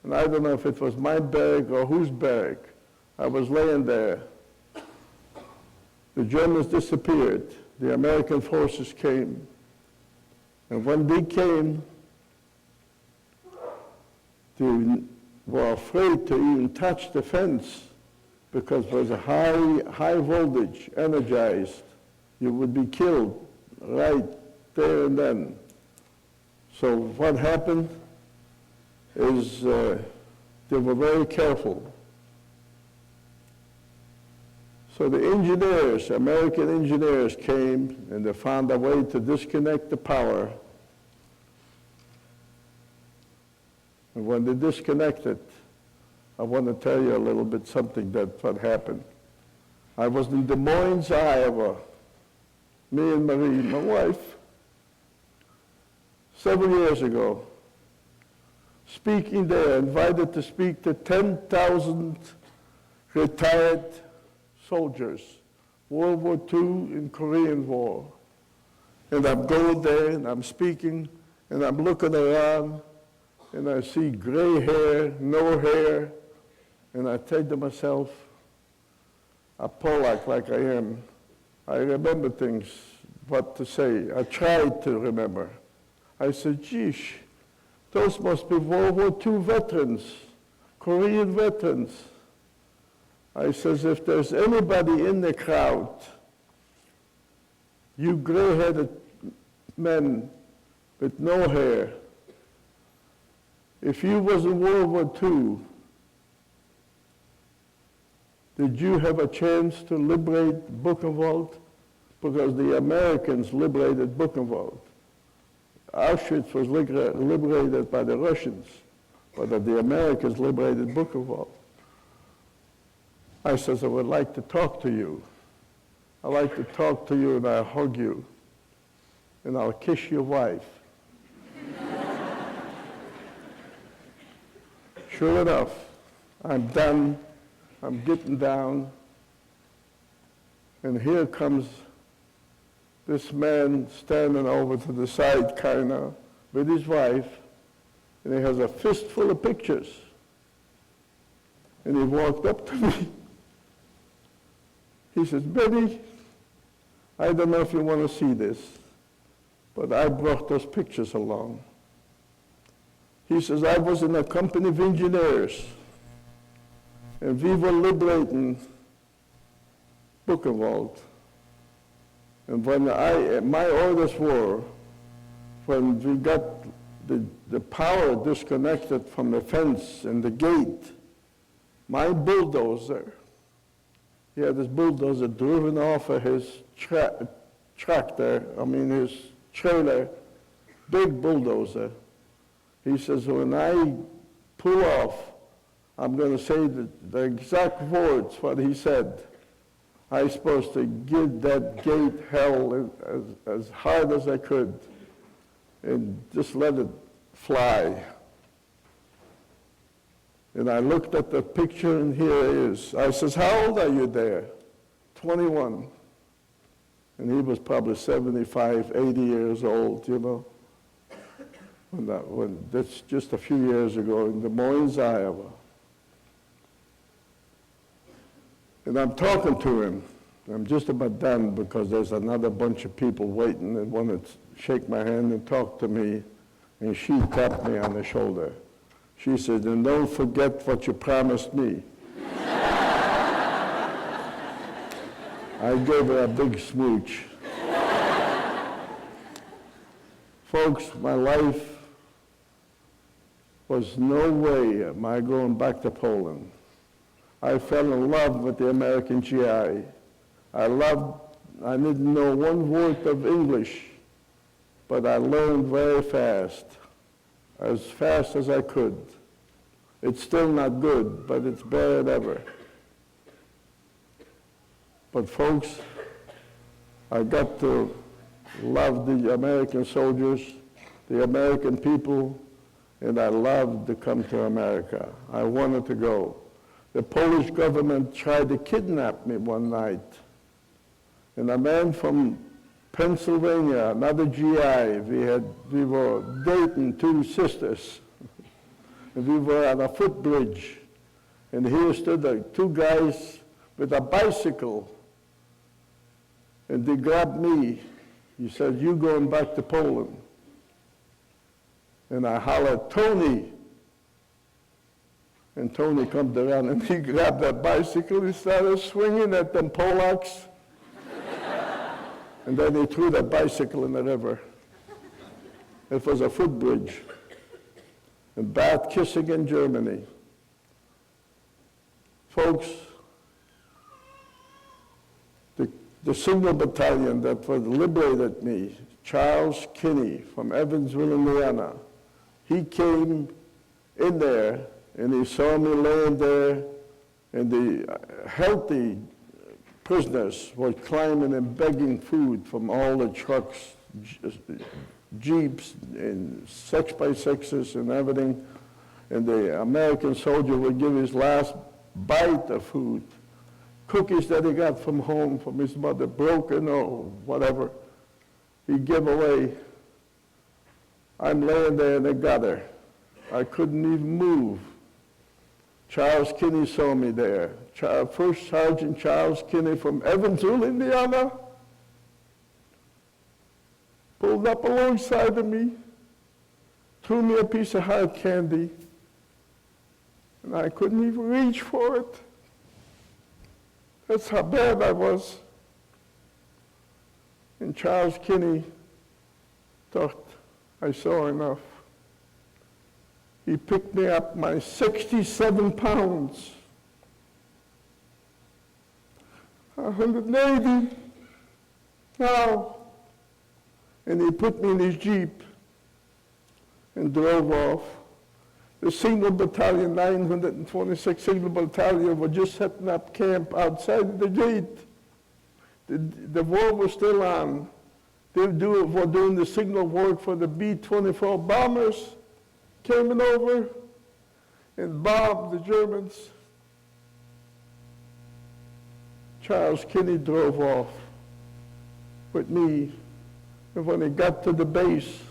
[SPEAKER 3] And I don't know if it was my barrack or whose barrack. I was laying there. The Germans disappeared. The American forces came. And when they came, they were afraid to even touch the fence because it was a high voltage, energized. You would be killed right there and then. So what happened is they were very careful. So the engineers, American engineers came and they found a way to disconnect the power. And when they disconnected, I want to tell you a little bit something that what happened. I was in Des Moines, Iowa, me and Marie, my wife, 7 years ago, speaking there, invited to speak to 10,000 retired soldiers, World War II and Korean War. And I'm going there and I'm speaking and I'm looking around and I see gray hair, no hair, and I think to myself, a Polak like I am, I remember things, what to say. I tried to remember. I said, geez, those must be World War II veterans, Korean veterans. I says, if there's anybody in the crowd, you gray-headed men with no hair, if you was in World War II, did you have a chance to liberate Buchenwald? Because the Americans liberated Buchenwald. Auschwitz was liberated by the Russians, but the Americans liberated Buchenwald. I says, I would like to talk to you. I'd like to talk to you and I'll hug you and I'll kiss your wife. Sure enough, I'm done, I'm getting down, and here comes this man standing over to the side kind of with his wife, and he has a fistful of pictures. And he walked up to me. He says, Benny, I don't know if you want to see this, but I brought those pictures along. He says, I was in a company of engineers, and we were liberating Buchenwald. And when my orders were, when we got the power disconnected from the fence and the gate, my bulldozer, he had his bulldozer driven off of his his trailer, big bulldozer. He says, when I pull off, I'm going to say the exact words, what he said. I was supposed to give that gate hell as hard as I could and just let it fly. And I looked at the picture, and here it is. I says, how old are you there? 21. And he was probably 75, 80 years old, you know. That's just a few years ago in Des Moines, Iowa. And I'm talking to him. I'm just about done because there's another bunch of people waiting and want to shake my hand and talk to me. And she tapped me on the shoulder. She said, and don't forget what you promised me. I gave her a big smooch. Folks, my life was no way am I going back to Poland. I fell in love with the American GI. I didn't know one word of English, but I learned very fast as I could. It's still not good, but it's better than ever. But folks, I got to love the American soldiers, the American people, and I loved to come to America. I wanted to go. The Polish government tried to kidnap me one night. And a man from Pennsylvania, another GI. We were dating two sisters. And we were on a footbridge. And here stood two guys with a bicycle. And they grabbed me. He said, "You going back to Poland?" And I hollered, "Tony!" And Tony comes around and he grabbed that bicycle. He started swinging at them Polacks. And then he threw that bicycle in the river. It was a footbridge. And bad kissing in Germany. Folks, the single battalion that liberated me, Charles Kinney from Evansville, Indiana, he came in there and he saw me laying there, and the healthy prisoners were climbing and begging food from all the trucks, Jeeps and 6x6s and everything. And the American soldier would give his last bite of food, cookies that he got from home from his mother, broken or whatever, he'd give away. I'm laying there in the gutter. I couldn't even move. Charles Kinney saw me there. First Sergeant Charles Kinney from Evansville, Indiana, pulled up alongside of me, threw me a piece of hard candy, and I couldn't even reach for it. That's how bad I was. And Charles Kinney thought I saw enough. He picked me up, my 67 pounds, 180 now, and he put me in his Jeep and drove off. The Signal Battalion, 926 Signal Battalion, were just setting up camp outside the gate. The war was still on. They were doing the signal work for the B-24 bombers, coming over and bombed the Germans. Charles Kinney drove off with me, and when he got to the base,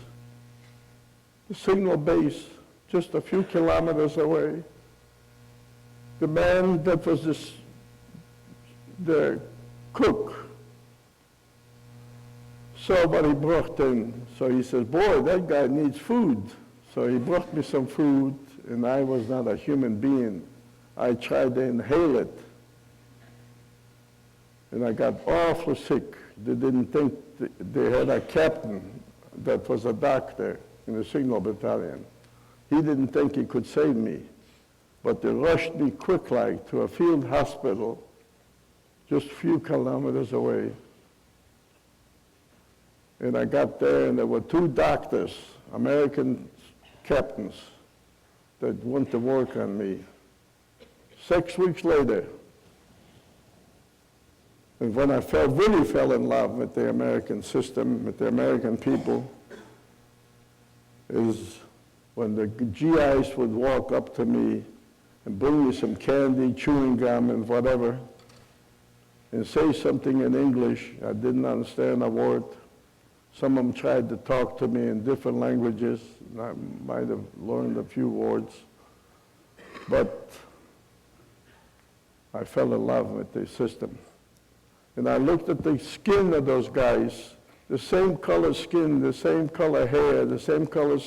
[SPEAKER 3] the signal base, just a few kilometers away, the man that was the cook saw what he brought in. So he says, "Boy, that guy needs food." So he brought me some food, and I was not a human being. I tried to inhale it, and I got awfully sick. They didn't think they had a captain that was a doctor in the Signal Battalion. He didn't think he could save me, but they rushed me quick-like to a field hospital just a few kilometers away. And I got there, and there were two doctors, American captains, that went to work on me. 6 weeks later, and when I really fell in love with the American system, with the American people, is when the GIs would walk up to me and bring me some candy, chewing gum, and whatever, and say something in English. I didn't understand a word. Some of them tried to talk to me in different languages. I might have learned a few words, but I fell in love with the system. And I looked at the skin of those guys, the same color skin, the same color hair, the same color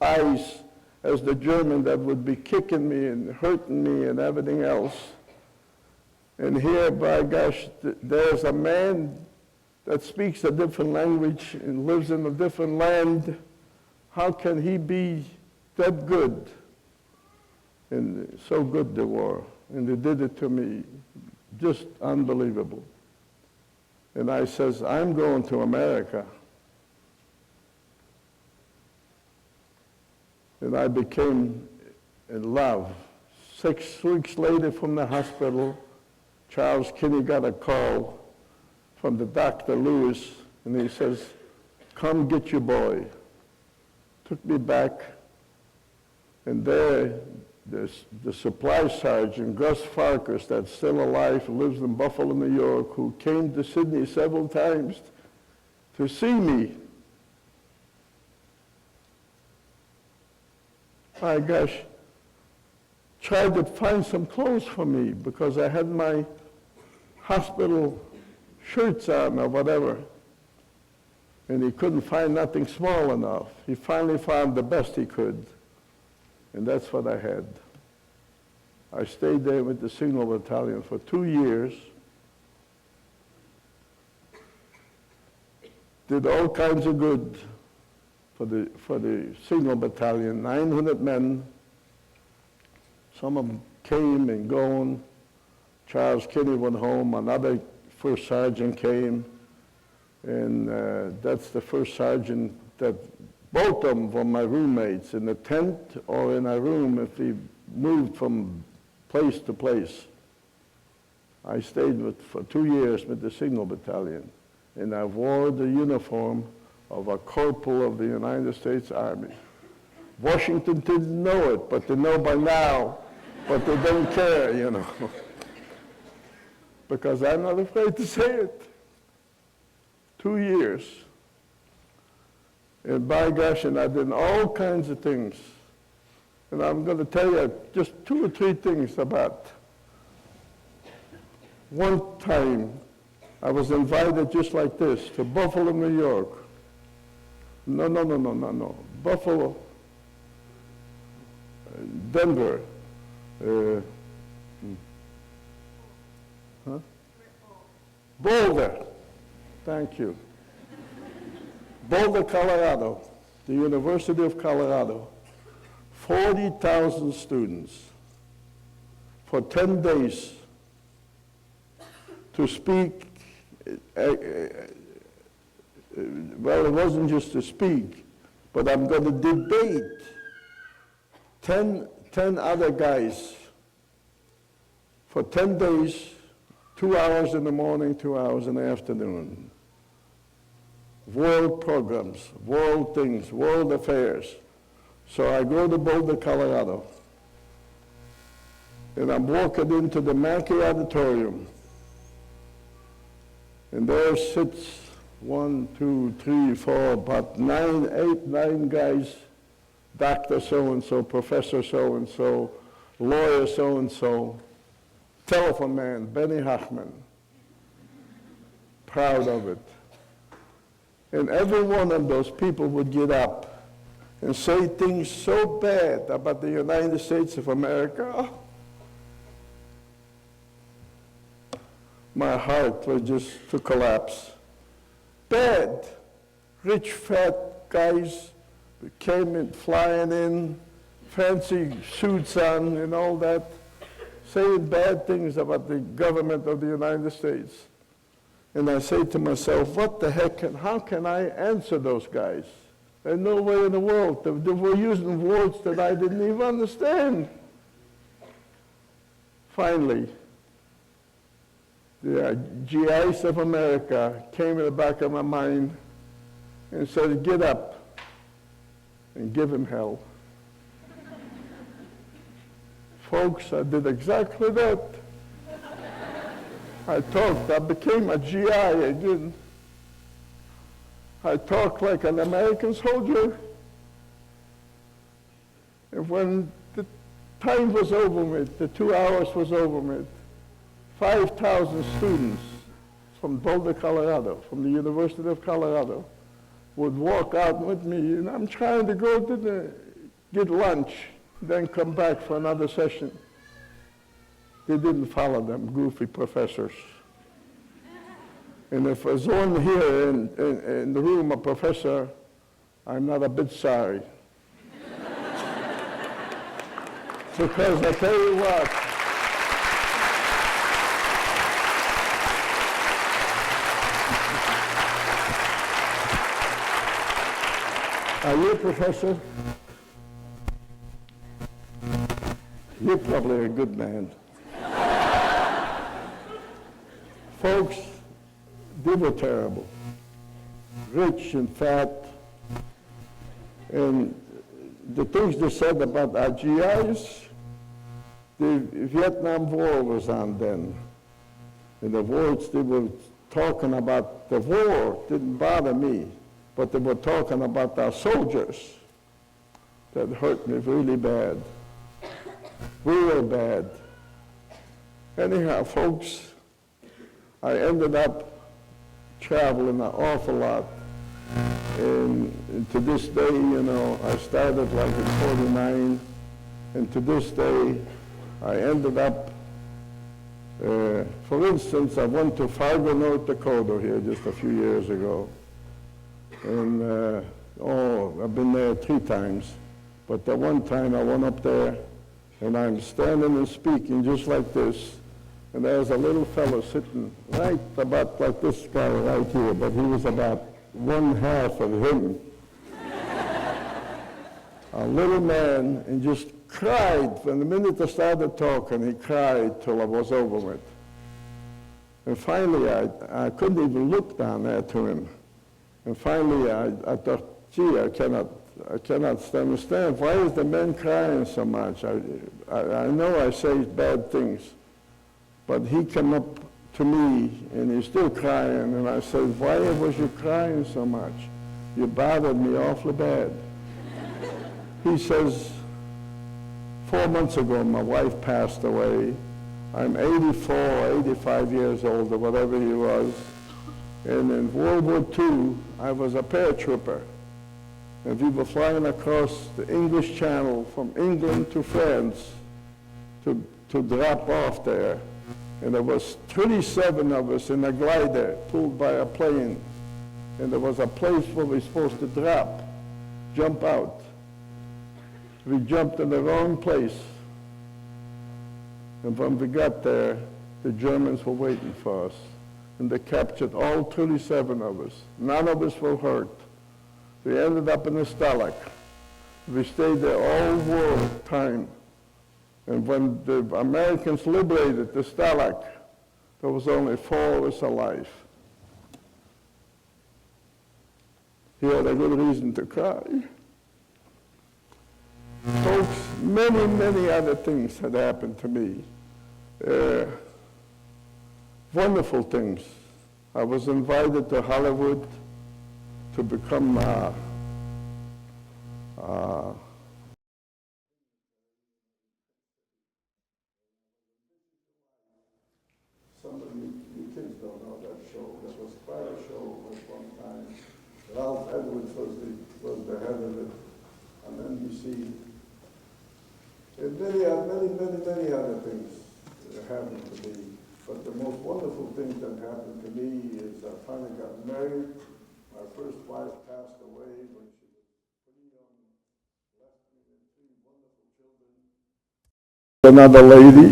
[SPEAKER 3] eyes as the German that would be kicking me and hurting me and everything else. And here, by gosh, there's a man that speaks a different language and lives in a different land. How can he be that good? And so good they were. And they did it to me, just unbelievable. And I says, I'm going to America. And I became in love. 6 weeks later from the hospital, Charles Kinney got a call from the Dr. Lewis, and he says, "Come get your boy." Took me back, and there, the supply sergeant, Gus Farkas, that's still alive, lives in Buffalo, New York, who came to Sydney several times to see me. My gosh, tried to find some clothes for me because I had my hospital shirts on or whatever. And he couldn't find nothing small enough. He finally found the best he could. And that's what I had. I stayed there with the Signal Battalion for 2 years. Did all kinds of good for the Signal Battalion, 900 men. Some of them came and gone. Charles Kinney went home, another first sergeant came, and that's the first sergeant that both of them were my roommates in a tent or in a room if we moved from place to place. I stayed for 2 years with the Signal Battalion, and I wore the uniform of a corporal of the United States Army. Washington didn't know it, but they know by now, but they don't care, you know. Because I'm not afraid to say it. 2 years. And by gosh, and I did all kinds of things. And I'm going to tell you just 2 or 3 things about. One time, I was invited just like this to Buffalo, New York. No. Buffalo, Denver. Boulder. Thank you. Boulder, Colorado, the University of Colorado. 40,000 students for 10 days to speak. Well, it wasn't just to speak, but I'm going to debate 10 other guys for 10 days, 2 hours in the morning, 2 hours in the afternoon. World programs, world things, world affairs. So I go to Boulder, Colorado, and I'm walking into the Mackey Auditorium, and there sits 1, 2, 3, 4, about 8, 9 guys, Dr. so-and-so, Professor so-and-so, lawyer so-and-so, telephone man, Benny Hochman, proud of it. And every one of those people would get up and say things so bad about the United States of America. My heart was just to collapse. Bad. Rich, fat guys came in, flying in, fancy suits on and all that, saying bad things about the government of the United States. And I say to myself, what the heck, and how can I answer those guys? There's no way in the world. They were using words that I didn't even understand. Finally, the GIs of America came in the back of my mind and said, get up and give him hell. Folks, I did exactly that. I talked, I became a GI again. I talked like an American soldier. And when the time was over with, the 2 hours was over with, 5,000 students from Boulder, Colorado, from the University of Colorado, would walk out with me, and I'm trying to go to get lunch, then come back for another session. They didn't follow them, goofy professors. And if there's one here in the room, a professor, I'm not a bit sorry. Because I tell you what, are you a professor? You're probably a good man. Folks, they were terrible. Rich and fat. And the things they said about our GIs, the Vietnam War was on then. And the words they were talking about the war didn't bother me, but they were talking about our soldiers. That hurt me really bad, real bad. Anyhow, folks, I ended up traveling an awful lot. And to this day, you know, I started like in 49, and to this day, I ended up, for instance, I went to Fargo, North Dakota here just a few years ago. And, I've been there 3 times. But the one time I went up there, and I'm standing and speaking just like this, and there's a little fellow sitting right about like this guy right here, but he was about 1/2 of him. A little man, and just cried. From the minute I started talking, he cried till I was over with. And finally, I couldn't even look down there to him. And finally, I thought, gee, I cannot understand. Why is the man crying so much? I know I say bad things, but he came up to me, and he's still crying, and I said, why was you crying so much? You bothered me awfully bad. He says, 4 months ago, my wife passed away. I'm 84 or 85 years old, or whatever he was. And in World War II, I was a paratrooper. And we were flying across the English Channel from England to France to drop off there. And there was 37 of us in a glider pulled by a plane. And there was a place where we were supposed to jump out. We jumped in the wrong place. And when we got there, the Germans were waiting for us. And they captured all 37 of us. None of us were hurt. We ended up in the Stalag. We stayed there all war time. And when the Americans liberated the Stalag, there was only 4 of us alive. He had a good reason to cry. Folks, many, many other things had happened to me. Wonderful things. I was invited to Hollywood to become some of you kids don't know that show. That was quite a show at one time. Ralph Edwards was the head of it on NBC. And many other things happened to me. But the most wonderful thing that happened to me is I finally got married. My first wife passed away when she was pretty young, left me with 3 wonderful children. Another lady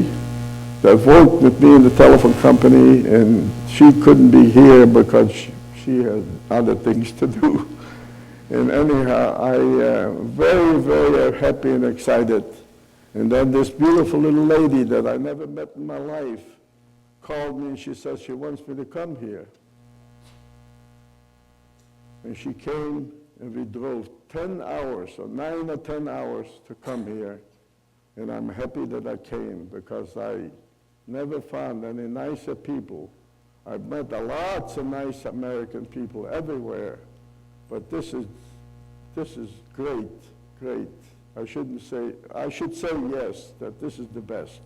[SPEAKER 3] that worked with me in the telephone company, and she couldn't be here because she had other things to do. And anyhow, I very, very happy and excited. And then this beautiful little lady that I never met in my life called me, and she says she wants me to come here. And she came, and we drove 10 hours, or 9 or 10 hours to come here. And I'm happy that I came, because I never found any nicer people. I've met lots of nice American people everywhere, but this is great, great. I should say yes, that this is the best.